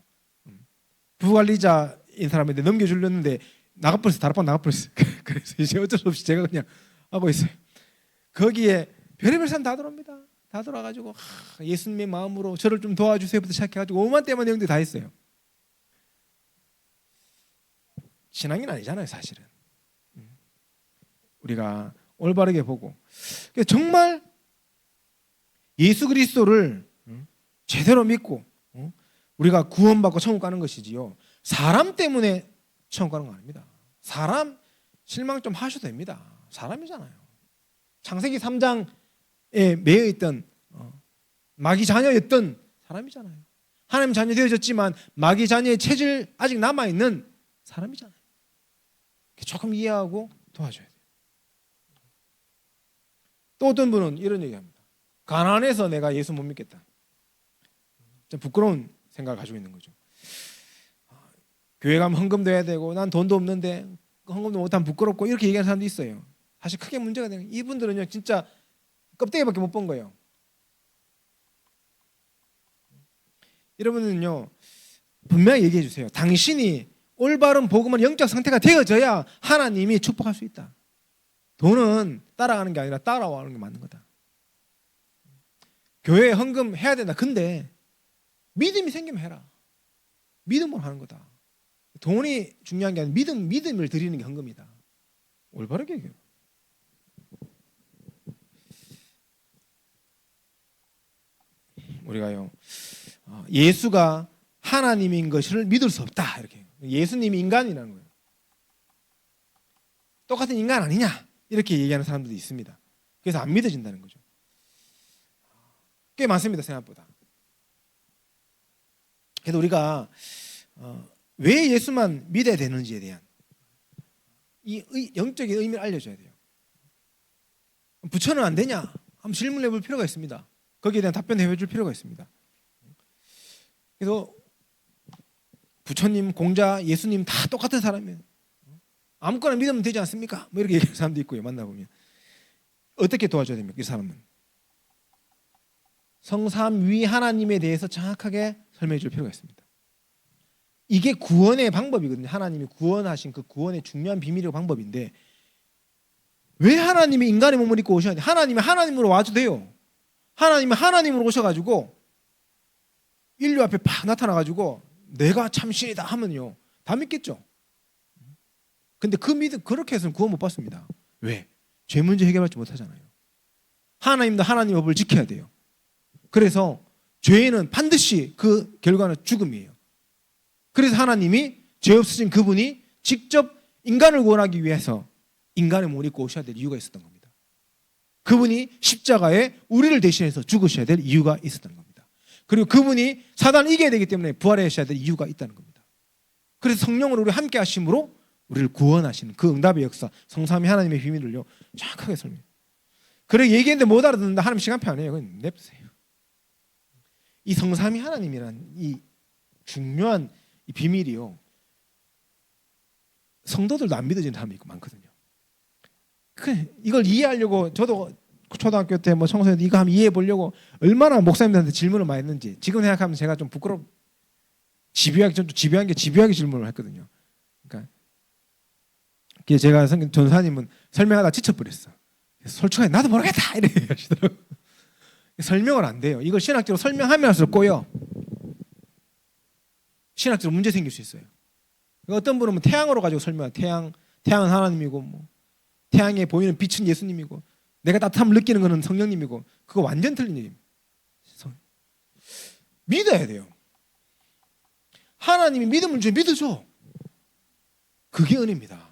부관리자인 사람인데 넘겨주려는데 나가버렸어요. 다락방 나가버렸어요. 그래서 이제 어쩔 수 없이 제가 그냥 하고 있어요. 거기에 별의별 사람 다 들어옵니다. 다 들어와가지고 예수님의 마음으로 저를 좀 도와주세요부터 시작해가지고 5만 대만 내용들 다 했어요. 신앙인 아니잖아요, 사실은. 우리가 올바르게 보고 정말 예수 그리스도를 제대로 믿고 우리가 구원받고 천국 가는 것이지요. 사람 때문에 천국 가는 거 아닙니다. 사람 실망 좀 하셔도 됩니다. 사람이잖아요. 창세기 3장에 매여 있던 마귀 자녀였던 사람이잖아요. 하나님 자녀 되어졌지만 마귀 자녀의 체질 아직 남아 있는 사람이잖아요. 조금 이해하고 도와줘야 돼요. 또 어떤 분은 이런 얘기합니다. 가난해서 내가 예수 못 믿겠다. 좀 부끄러운 생각을 가지고 있는 거죠. 교회 가면 헌금도 해야 되고 난 돈도 없는데 헌금도 못하면 부끄럽고 이렇게 얘기하는 사람도 있어요. 사실 크게 문제가 되는 게 이분들은요 진짜 껍데기밖에 못 본 거예요. 여러분은요 분명히 얘기해 주세요. 당신이 올바른 복음은 영적 상태가 되어져야 하나님이 축복할 수 있다. 돈은 따라가는 게 아니라 따라와는 게 맞는 거다. 교회에 헌금 해야 된다. 근데 믿음이 생기면 해라. 믿음으로 하는 거다. 돈이 중요한 게 아니라 믿음을 드리는 게 헌금이다. 올바르게 얘기해요. 우리가요 예수가 하나님인 것을 믿을 수 없다. 이렇게 예수님이 인간이라는 거예요. 똑같은 인간 아니냐 이렇게 얘기하는 사람들도 있습니다. 그래서 안 믿어진다는 거죠. 꽤 많습니다, 생각보다. 그래서 우리가 왜 예수만 믿어야 되는지에 대한 이 영적인 의미를 알려줘야 돼요. 부처는 안 되냐? 한번 질문해 볼 필요가 있습니다. 거기에 대한 답변해 줄 필요가 있습니다. 그래서 부처님, 공자, 예수님 다 똑같은 사람이에요. 아무거나 믿으면 되지 않습니까? 뭐 이렇게 얘기하는 사람도 있고요. 만나보면 어떻게 도와줘야 됩니까? 이 사람은 성삼위 하나님에 대해서 정확하게 설명해 줄 필요가 있습니다. 이게 구원의 방법이거든요. 하나님이 구원하신 그 구원의 중요한 비밀이고 방법인데 왜 하나님이 인간의 몸을 입고 오셔야 돼요? 하나님이 하나님으로 와도 돼요. 하나님이 하나님으로 오셔가지고 인류 앞에 팍 나타나가지고 내가 참 신이다 하면요 다 믿겠죠. 근데 그 믿음 그렇게 해서는 구원 못 받습니다. 왜? 죄 문제 해결받지 못하잖아요. 하나님도 하나님 법을 지켜야 돼요. 그래서 죄는 반드시 그 결과는 죽음이에요. 그래서 하나님이 죄 없으신 그분이 직접 인간을 구원하기 위해서 인간의 몸을 입고 오셔야 될 이유가 있었던 겁니다. 그분이 십자가에 우리를 대신해서 죽으셔야 될 이유가 있었던 겁니다. 그리고 그분이 사단을 이겨야 되기 때문에 부활하셔야 될 이유가 있다는 겁니다. 그래서 성령으로 우리 함께 하심으로 우리를 구원하시는 그 응답의 역사, 성삼위 하나님의 비밀을요 정확하게 설명해요. 그래 얘기했는데 못 알아듣는다. 하나님 시간표 아니에요. 그건 냅두세요. 이 성삼위 하나님이란 이 중요한 이 비밀이요 성도들도 안 믿어지는 사람이 있고 많거든요. 이걸 이해하려고 저도 초등학교 때 뭐 청소년 이거 한번 이해해 보려고 얼마나 목사님들한테 질문을 많이 했는지 지금 생각하면 제가 좀 부끄럽 집요하게 질문을 했거든요. 그러니까 제가 전사님은 설명하다 지쳐버렸어. 솔직하게 나도 모르겠다 이렇게 하시더라고요. 설명을 안 돼요. 이걸 신학적으로 설명하면서 꼬여. 신학적으로 문제 생길 수 있어요. 어떤 분은 뭐 태양으로 가지고 설명해요. 태양은 하나님이고 뭐 태양에 보이는 빛은 예수님이고 내가 따뜻함을 느끼는 것은 성령님이고 그거 완전 틀린 얘기입니다. 믿어야 돼요. 하나님이 믿음을 주면 믿어줘. 그게 은혜입니다.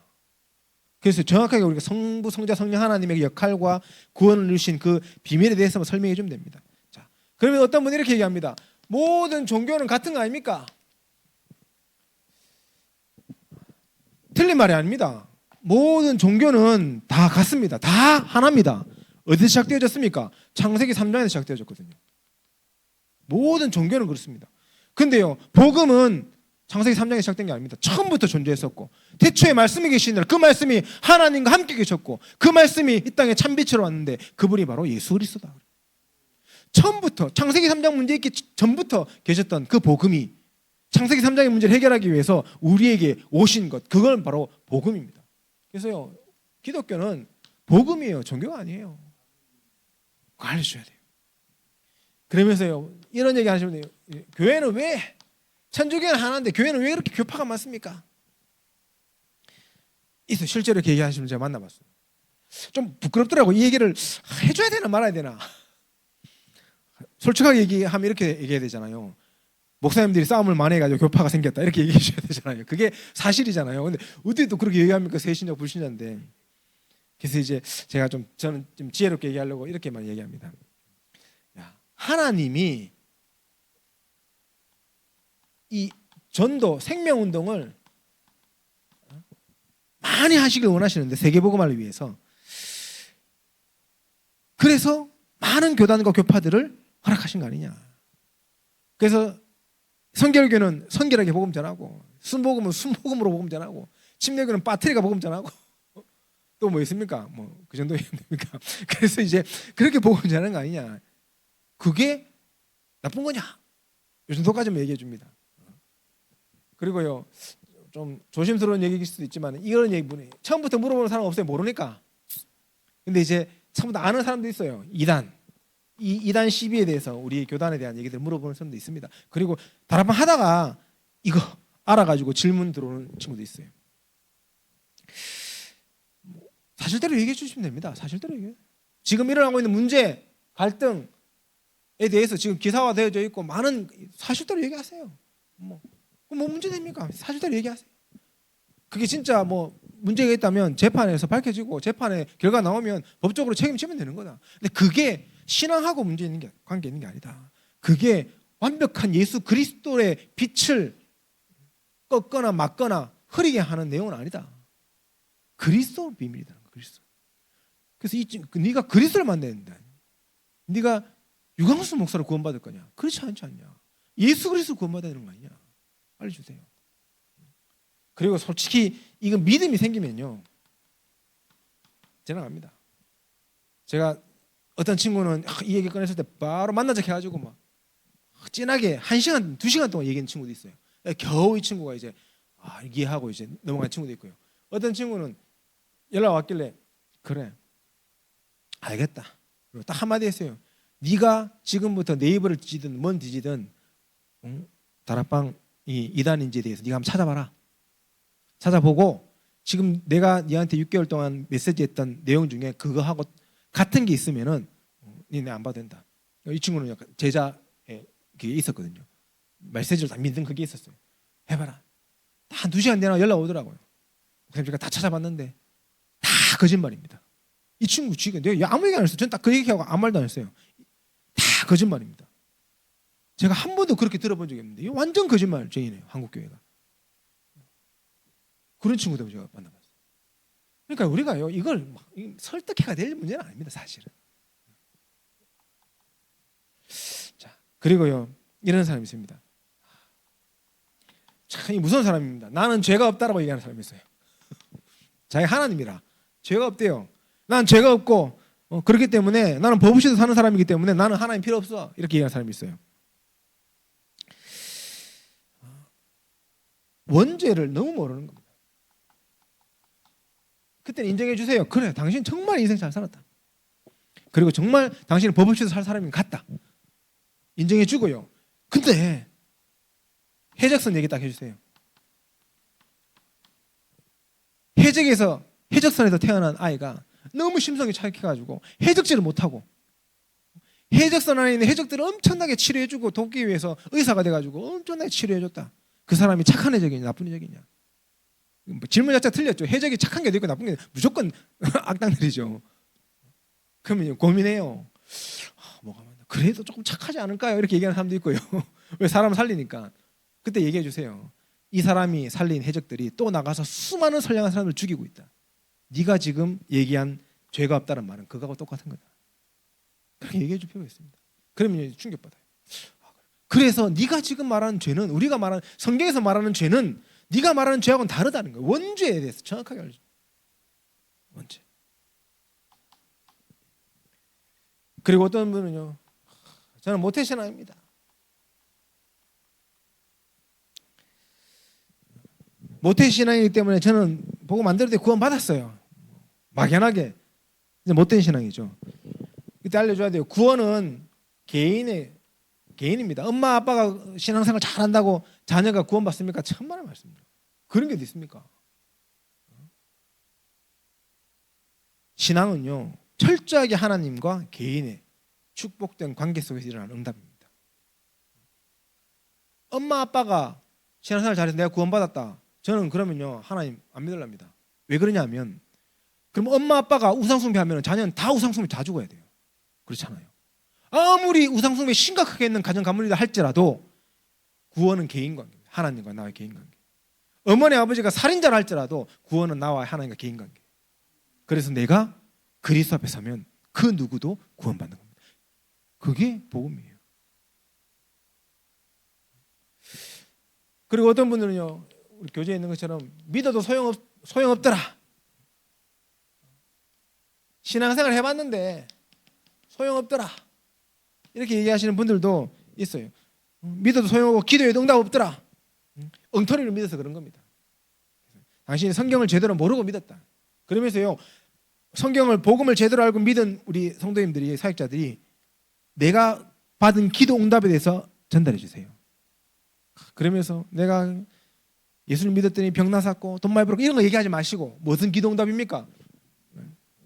그래서 정확하게 우리가 성부, 성자, 성령 하나님의 역할과 구원을 이루신 그 비밀에 대해서 설명해 주면 됩니다. 자, 그러면 어떤 분이 이렇게 얘기합니다. 모든 종교는 같은 거 아닙니까? 틀린 말이 아닙니다. 모든 종교는 다 같습니다. 다 하나입니다. 어디서 시작되어졌습니까? 창세기 3장에서 시작되어졌거든요. 모든 종교는 그렇습니다. 근데요, 복음은 창세기 3장에 시작된 게 아닙니다. 처음부터 존재했었고 태초에 말씀이 계시느라 그 말씀이 하나님과 함께 계셨고 그 말씀이 이 땅에 참빛으로 왔는데 그분이 바로 예수 그리스도다. 처음부터 창세기 3장 문제 있기 전부터 계셨던 그 복음이 창세기 3장의 문제를 해결하기 위해서 우리에게 오신 것, 그건 바로 복음입니다. 그래서요, 기독교는 복음이에요. 종교가 아니에요. 그거 알려줘야 돼요. 그러면서요 이런 얘기 하시면 돼요. 교회는 왜 천주교는 하나인데 교회는 왜 그렇게 교파가 많습니까? 있어 실제로 이렇게 얘기하시면 제가 만나봤어요. 좀 부끄럽더라고. 이 얘기를 해줘야 되나 말아야 되나. 솔직하게 얘기하면 이렇게 얘기해야 되잖아요. 목사님들이 싸움을 많이 해가지고 교파가 생겼다 이렇게 얘기해 줘야 되잖아요. 그게 사실이잖아요. 근데 어떻게 또 그렇게 얘기합니까? 새신자 불신자인데. 그래서 이제 저는 좀 지혜롭게 얘기하려고 이렇게만 얘기합니다. 하나님이 이 전도 생명운동을 많이 하시길 원하시는데 세계복음화를 위해서 그래서 많은 교단과 교파들을 허락하신 거 아니냐. 그래서 선결교는 선결하게 복음 전하고 순복음은 순복음으로 복음 전하고 침례교는 빠트리가 복음 전하고 또 뭐 있습니까? 뭐 그 정도 됩니까? 그래서 이제 그렇게 복음 전하는 거 아니냐. 그게 나쁜 거냐? 이 정도까지만 얘기해 줍니다. 그리고요 좀 조심스러운 얘기일 수도 있지만 이런 얘기 처음부터 물어보는 사람 없어요. 모르니까. 근데 이제 처음부터 아는 사람도 있어요. 이단 시비에 대해서 우리 교단에 대한 얘기들 물어보는 사람도 있습니다. 그리고 다락방 하다가 이거 알아가지고 질문 들어오는 친구도 있어요. 사실대로 얘기해 주시면 됩니다. 사실대로 얘기해. 지금 일어나고 있는 문제, 갈등에 대해서 지금 기사화되어져 있고 많은 사실대로 얘기하세요. 뭐 문제 됩니까? 사실대로 얘기하세요. 그게 진짜 뭐 문제가 있다면 재판에서 밝혀지고 재판에 결과 나오면 법적으로 책임지면 되는 거다. 근데 그게 신앙하고 문제 있는 게 관계 있는 게 아니다. 그게 완벽한 예수 그리스도의 빛을 꺾거나 막거나 흐리게 하는 내용은 아니다. 그리스도 비밀이다. 그리스도. 그래서 네가 그리스도를 만나야 된다. 네가 유광수 목사를 구원받을 거냐? 그렇지 않지 않냐? 예수 그리스도 구원받아야 되는 거 아니냐? 알려주세요. 그리고 솔직히 이건 믿음이 생기면요 지나갑니다. 제가 어떤 친구는 이 얘기 꺼냈을 때 바로 만나자 해가지고 막 진하게 1시간, 2시간 동안 얘기하는 친구도 있어요. 겨우 이 친구가 이제 이해하고 이제 넘어간 친구도 있고요. 어떤 친구는 연락 왔길래 그래 알겠다. 그리고 딱 한마디 했어요. 네가 지금부터 네이버를 뒤지든 뭔 뒤지든 다락방 이단인지에 대해서 네가 한번 찾아봐라. 찾아보고 지금 내가 네한테 6개월 동안 메시지했던 내용 중에 그거하고 같은 게 있으면은 니네 안 봐도 된다. 이 친구는 약간 제자에 그게 있었거든요. 메시지를 다 믿는 그게 있었어요. 해봐라. 한 2시간 내나 연락 오더라고요. 그래서 제가 다 찾아봤는데 다 거짓말입니다. 이 친구 지금 내가 아무 얘기 안 했어요. 저는 딱 그 얘기하고 아무 말도 안 했어요. 다 거짓말입니다. 제가 한 번도 그렇게 들어본 적이 없는데 완전 거짓말쟁이네요. 한국교회가. 그런 친구들 제가 만나봤어요. 그러니까 우리가요 이걸 막 설득해가 될 문제는 아닙니다. 사실은. 자 그리고요 이런 사람이 있습니다. 참 무서운 사람입니다. 나는 죄가 없다라고 얘기하는 사람이 있어요. 자기 하나님이라 죄가 없대요. 난 죄가 없고 그렇기 때문에 나는 법 없이도 사는 사람이기 때문에 나는 하나님 필요 없어 이렇게 얘기하는 사람이 있어요. 원죄를 너무 모르는 겁니다. 그때는 인정해 주세요. 그래 당신 정말 인생 잘 살았다. 그리고 정말 당신은 법 없이도 살 사람인 것 같다. 인정해 주고요. 근데 해적선 얘기 딱 해주세요. 해적선에서 태어난 아이가 너무 심성이 착해가지고 해적질을 못하고 해적선 안에 있는 해적들을 엄청나게 치료해주고 돕기 위해서 의사가 돼가지고 엄청나게 치료해줬다. 그 사람이 착한 해적이냐 나쁜 해적이냐. 질문 자체가 틀렸죠. 해적이 착한 게 있고 나쁜 게 무조건 악당들이죠. 그러면 고민해요. 뭐가 맞나? 그래도 조금 착하지 않을까요? 이렇게 얘기하는 사람도 있고요. 왜 사람을 살리니까. 그때 얘기해 주세요. 이 사람이 살린 해적들이 또 나가서 수많은 선량한 사람을 죽이고 있다. 네가 지금 얘기한 죄가 없다는 말은 그거하고 똑같은 거다. 그렇게 얘기해 줄 필요가 있습니다. 그러면 충격받아요. 그래서 네가 지금 말하는 죄는 우리가 말하는 성경에서 말하는 죄는 네가 말하는 죄하고는 다르다는 거예요. 원죄에 대해서 정확하게 알려줘. 원죄. 그리고 어떤 분은요. 저는 모태신앙입니다. 모태신앙이기 때문에 저는 복음 안 들을 때 구원 받았어요. 막연하게 이제 못된 신앙이죠. 그때 알려줘야 돼요. 구원은 개인입니다. 엄마 아빠가 신앙생활 잘한다고 자녀가 구원받습니까? 천만의 말씀입니다. 그런 게 어디 있습니까? 신앙은요 철저하게 하나님과 개인의 축복된 관계 속에서 일어나는 응답입니다. 엄마 아빠가 신앙생활 잘해서 내가 구원받았다. 저는 그러면요 하나님 안 믿으랍니다. 왜 그러냐면 그럼 엄마 아빠가 우상숭배하면 자녀는 다 우상숭배 다 죽어야 돼요. 그렇잖아요. 아무리 우상숭배 심각하게 있는 가정 가문이다 할지라도 구원은 개인관계입니다. 하나님과 나와의 개인관계. 어머니 아버지가 살인자를 할지라도 구원은 나와 하나님과 개인관계. 그래서 내가 그리스도 앞에 서면 그 누구도 구원받는 겁니다. 그게 복음이에요. 그리고 어떤 분들은요 우리 교재에 있는 것처럼 믿어도 소용없더라. 신앙생활 해봤는데 소용없더라. 이렇게 얘기하시는 분들도 있어요. 믿어도 소용없고 기도해도 응답 없더라. 엉터리를 믿어서 그런 겁니다. 당신이 성경을 제대로 모르고 믿었다. 그러면서요 성경을 복음을 제대로 알고 믿은 우리 성도님들이 사역자들이 내가 받은 기도 응답에 대해서 전달해 주세요. 그러면서 내가 예수를 믿었더니 병 나섰고 돈 많이 벌었고 이런 거 얘기하지 마시고 무슨 기도 응답입니까?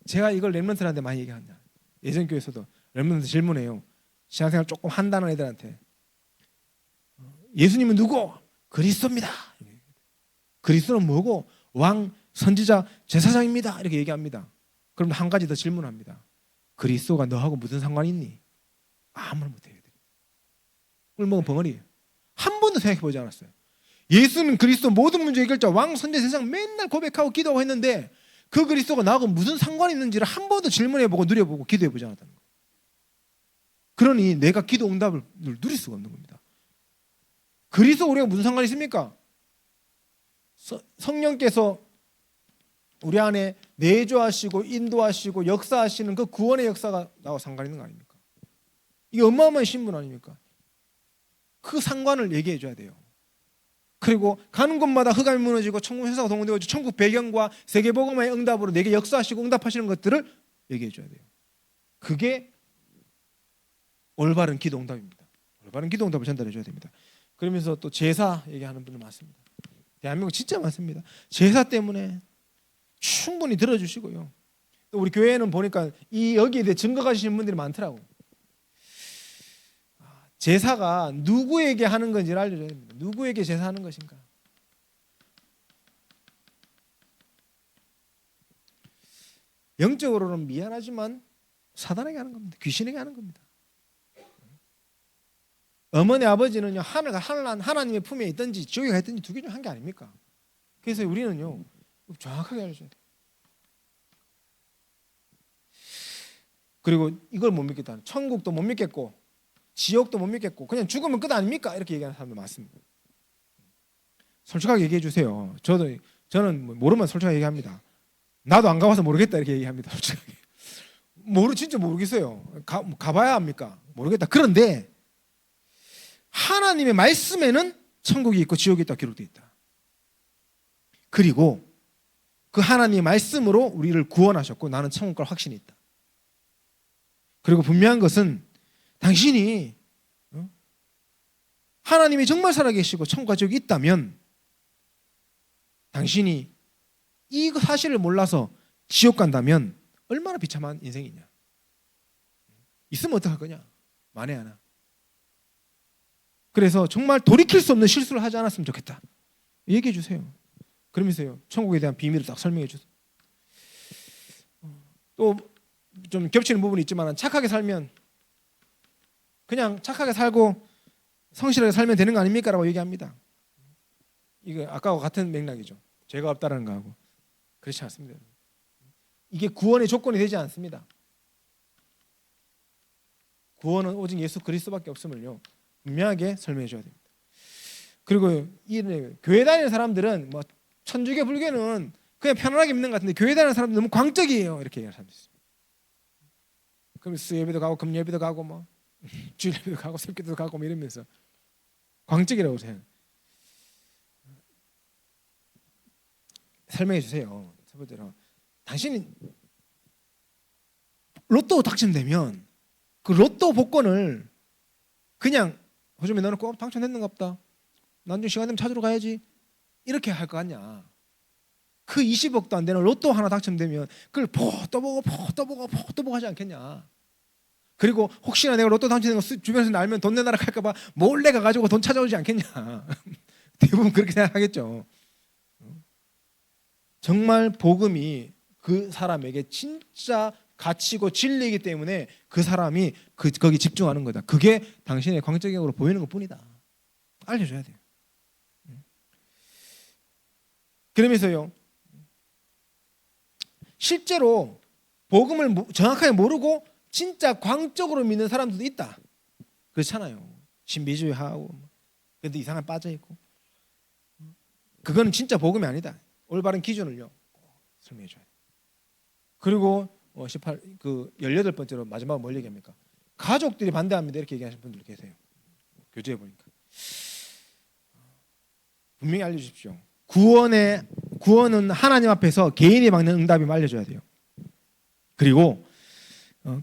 제가 이걸 랩런트한테 많이 얘기한다. 예전 교회에서도 랩런트 질문해요. 신앙생활 조금 한다는 애들한테 예수님은 누구? 그리스도입니다. 그리스도는 뭐고? 왕, 선지자, 제사장입니다. 이렇게 얘기합니다. 그럼 한 가지 더 질문합니다. 그리스도가 너하고 무슨 상관이 있니? 아무나 못해요. 꿀먹은 벙어리예요. 한 번도 생각해보지 않았어요. 예수는 그리스도 모든 문제 해결자 왕, 선지자, 제사장 맨날 고백하고 기도하고 했는데 그 그리스도가 나하고 무슨 상관이 있는지를 한 번도 질문해보고 누려보고 기도해보지 않았다는 거예요. 그러니 내가 기도 응답을 누릴 수가 없는 겁니다. 그리스도 우리가 무슨 상관이 있습니까? 성령께서 우리 안에 내주하시고 인도하시고 역사하시는 그 구원의 역사가 나와 상관 있는 거 아닙니까? 이게 어마어마한 신분 아닙니까? 그 상관을 얘기해 줘야 돼요. 그리고 가는 곳마다 흑암이 무너지고 천국 회사가 동원되고 천국 배경과 세계복음의 응답으로 내게 역사하시고 응답하시는 것들을 얘기해 줘야 돼요. 그게 올바른 기도 응답입니다. 올바른 기도 응답을 전달해 줘야 됩니다. 그러면서 또 제사 얘기하는 분들 많습니다. 대한민국 진짜 많습니다. 제사 때문에 충분히 들어주시고요. 또 우리 교회는 보니까 이 여기에 대해 증거 가지시는 분들이 많더라고. 제사가 누구에게 하는 건지를 알려줘야 됩니다. 누구에게 제사하는 것인가? 영적으로는 미안하지만 사단에게 하는 겁니다. 귀신에게 하는 겁니다. 어머니 아버지는요 하나님의 품에 있든지 지옥에 가 있든지 두 개 중 한 게 아닙니까? 그래서 우리는요 정확하게 알려줘야 돼요. 그리고 이걸 못 믿겠다. 천국도 못 믿겠고 지옥도 못 믿겠고 그냥 죽으면 끝 아닙니까? 이렇게 얘기하는 사람도 많습니다. 솔직하게 얘기해 주세요. 저는 모르면 솔직하게 얘기합니다. 나도 안 가봐서 모르겠다 이렇게 얘기합니다. 솔직하게 진짜 모르겠어요. 가봐야 합니까? 모르겠다. 그런데 하나님의 말씀에는 천국이 있고 지옥이 있다 기록되어 있다. 그리고 그 하나님의 말씀으로 우리를 구원하셨고 나는 천국 갈 확신이 있다. 그리고 분명한 것은 당신이 하나님이 정말 살아계시고 천국과 지옥이 있다면 당신이 이 사실을 몰라서 지옥 간다면 얼마나 비참한 인생이냐. 있으면 어떡할 거냐. 만에 하나. 그래서 정말 돌이킬 수 없는 실수를 하지 않았으면 좋겠다. 얘기해 주세요. 그러면서요 천국에 대한 비밀을 딱 설명해 주세요. 또 좀 겹치는 부분이 있지만 착하게 살면 그냥 착하게 살고 성실하게 살면 되는 거 아닙니까? 라고 얘기합니다. 이거 아까와 같은 맥락이죠. 죄가 없다라는 거하고 그렇지 않습니다. 이게 구원의 조건이 되지 않습니다. 구원은 오직 예수 그리스도밖에 없음을요 분명하게 설명해 줘야 됩니다. 그리고 이 교회 다니는 사람들은 뭐 천주교 불교는 그냥 편안하게 믿는 것 같은데 교회 다니는 사람들은 너무 광적이에요 이렇게 얘기하는 사람도 있어요. 그럼 수예배도 가고 금예배도 가고 뭐 주일예배도 가고 설교도 가고 뭐 이러면서 광적이라고 해요. 설명해 주세요. 첫 번째로 당신이 로또 당첨되면 그 로또 복권을 그냥 호주면 너는 꼭 당첨됐는가 보다. 나중에 시간 되면 찾으러 가야지. 이렇게 할 거 같냐? 그 20억도 안 되는 로또 하나 당첨되면 그걸 또 보고 하지 않겠냐? 그리고 혹시나 내가 로또 당첨된 거 주변에서 알면 돈 내놔라 할까 봐 몰래 가가지고 돈 찾아오지 않겠냐? 대부분 그렇게 생각하겠죠. 정말 복음이 그 사람에게 진짜 가치고 진리이기 때문에 그 사람이 거기 집중하는 거다. 그게 당신의 광적역으로 보이는 것뿐이다. 알려줘야 돼요. 그러면서요, 실제로 복음을 정확하게 모르고 진짜 광적으로 믿는 사람들도 있다. 그렇잖아요. 신비주의하고 근데 이상한 빠져있고. 그거는 진짜 복음이 아니다. 올바른 기준을요 설명해 줘야 돼요. 그리고 18번째로 마지막 뭘 얘기합니까? 가족들이 반대합니다. 이렇게 얘기하시는 분들 계세요. 교재에 보니까. 분명히 알려주십시오. 구원은 하나님 앞에서 개인이 받는 응답임을 알려줘야 돼요. 그리고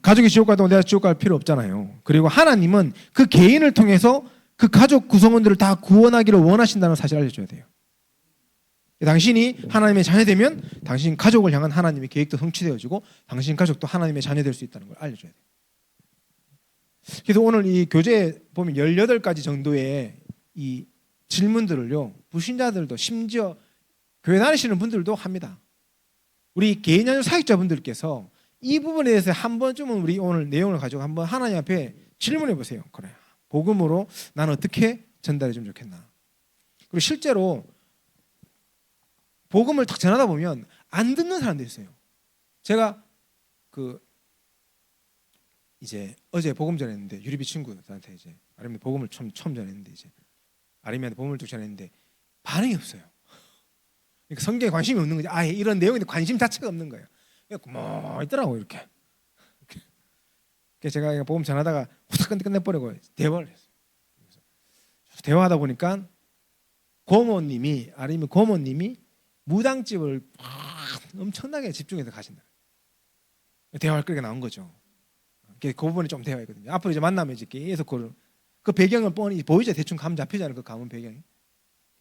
가족이 지옥 가도 내가 지옥 갈 필요 없잖아요. 그리고 하나님은 그 개인을 통해서 그 가족 구성원들을 다 구원하기를 원하신다는 사실을 알려줘야 돼요. 당신이 하나님의 자녀되면 당신 가족을 향한 하나님의 계획도 성취되어지고 당신 가족도 하나님의 자녀 될 수 있다는 걸 알려줘야 돼요. 그래서 오늘 이 교재에 보면 18가지 정도의 이 질문들을요, 불신자들도 심지어 교회 다니시는 분들도 합니다. 우리 개인연료 사역자분들께서 이 부분에 대해서 한 번쯤은 우리 오늘 내용을 가지고 한번 하나님 앞에 질문해 보세요. 그래, 복음으로 나는 어떻게 전달해 주면 좋겠나. 그리고 실제로 복음을 딱 전하다 보면 안 듣는 사람들이 있어요. 제가 이제 어제 복음 전했는데 유리비 친구들한테 이제 아름이 복음을 처음 전했는데 이제 아름이한테 복음을 쭉 전했는데 반응이 없어요. 그러니까 성경에 관심이 없는 거지. 아예 이런 내용인데 관심 자체가 없는 거예요. 뭐 있더라고 이렇게. 그래서 제가 복음 전하다가 후딱 끝내버리고 대화를 했어요. 대화하다 보니까 고모님이 무당집을 엄청나게 집중해서 가신다. 대화할 거리가 나온 거죠. 그 부분이 좀 대화했거든요. 앞으로 이제 만나면 이제 계속 그 배경을 뻔히 보이죠. 대충 감 잡히잖아요. 그 가문 배경이.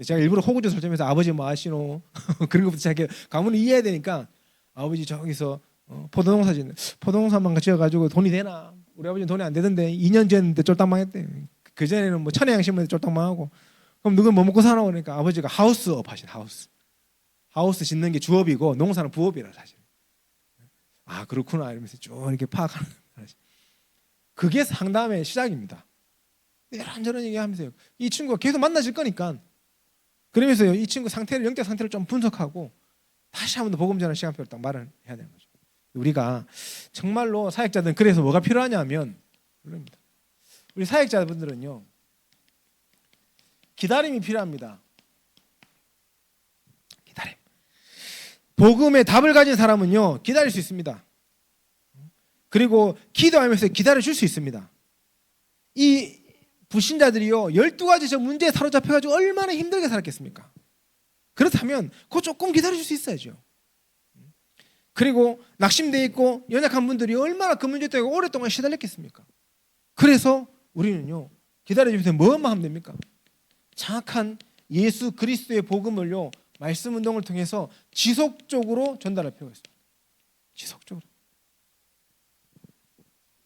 제가 일부러 호구조 설정해서 아버지 뭐 아시노 그런 것부터 시작해 가문을 이해해야 되니까 아버지 저기서 포도농사만 지어가지고 돈이 되나? 우리 아버지는 돈이 안 되던데 2년 지었는데 쫄딱 망했대. 그 전에는 뭐 천혜양 심었는데 쫄딱 망하고. 그럼 누군 뭐 먹고 사나 그러니까 아버지가 하우스업 하신 하우스 짓는 게 주업이고 농사는 부업이라 사실. 아 그렇구나 이러면서 쭉 이렇게 파악하는. 그게 상담의 시작입니다. 이런저런 얘기하면서요. 이 친구가 계속 만나질 거니까. 그러면서요 이 친구 영적 상태를 좀 분석하고 다시 한 번 더 복음 전할 시간표를 딱 말을 해야 되는 거죠. 우리가 정말로 사역자들은 그래서 뭐가 필요하냐면 그럽니다. 우리 사역자분들은요 기다림이 필요합니다. 기다림. 복음의 답을 가진 사람은요 기다릴 수 있습니다. 그리고 기도하면서 기다려줄 수 있습니다. 이 불신자들이요 12가지 저 문제에 사로잡혀가지고 얼마나 힘들게 살았겠습니까? 그렇다면 그 조금 기다려줄 수 있어야죠. 그리고 낙심되어 있고 연약한 분들이 얼마나 그 문제 때문에 오랫동안 시달렸겠습니까? 그래서 우리는요 기다려주면서 뭐만 하면 됩니까? 정확한 예수 그리스도의 복음을요 말씀 운동을 통해서 지속적으로 전달할 필요가 있습니다.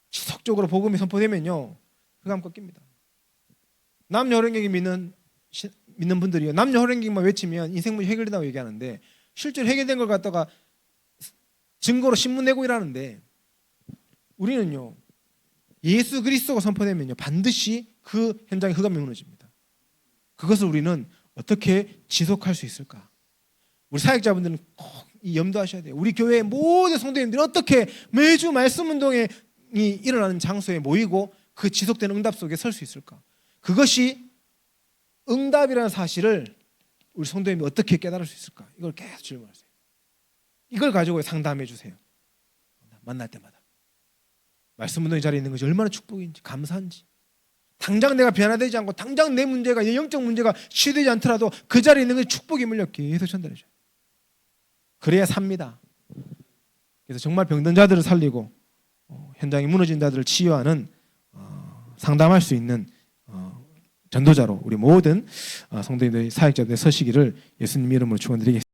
지속적으로 복음이 선포되면요 흑암 꺾입니다. 남녀호랭객이 믿는 분들이요 남녀호랭객만 외치면 인생 문제 해결된다고 얘기하는데 실제로 해결된 걸 갖다가 증거로 신문 내고 일하는데 우리는요 예수 그리스도가 선포되면요 반드시 그 현장에 흑암이 무너집니다. 그것을 우리는 어떻게 지속할 수 있을까? 우리 사역자분들은 꼭 염두하셔야 돼요. 우리 교회의 모든 성도님들이 어떻게 매주 말씀 운동이 일어나는 장소에 모이고 그 지속되는 응답 속에 설 수 있을까? 그것이 응답이라는 사실을 우리 성도님이 어떻게 깨달을 수 있을까? 이걸 계속 질문하세요. 이걸 가지고 상담해 주세요. 만날 때마다 말씀 운동의 자리에 있는 것이 얼마나 축복인지 감사한지 당장 내가 변화되지 않고 당장 내 문제가 내 영적 문제가 치유되지 않더라도 그 자리에 있는 것이 축복임을요 계속 전달해 줘요. 그래야 삽니다. 그래서 정말 병든 자들을 살리고 현장이 무너진 자들을 치유하는 상담할 수 있는 전도자로 우리 모든 성도님들 사역자들 서시기를 예수님 이름으로 축원드리겠습니다.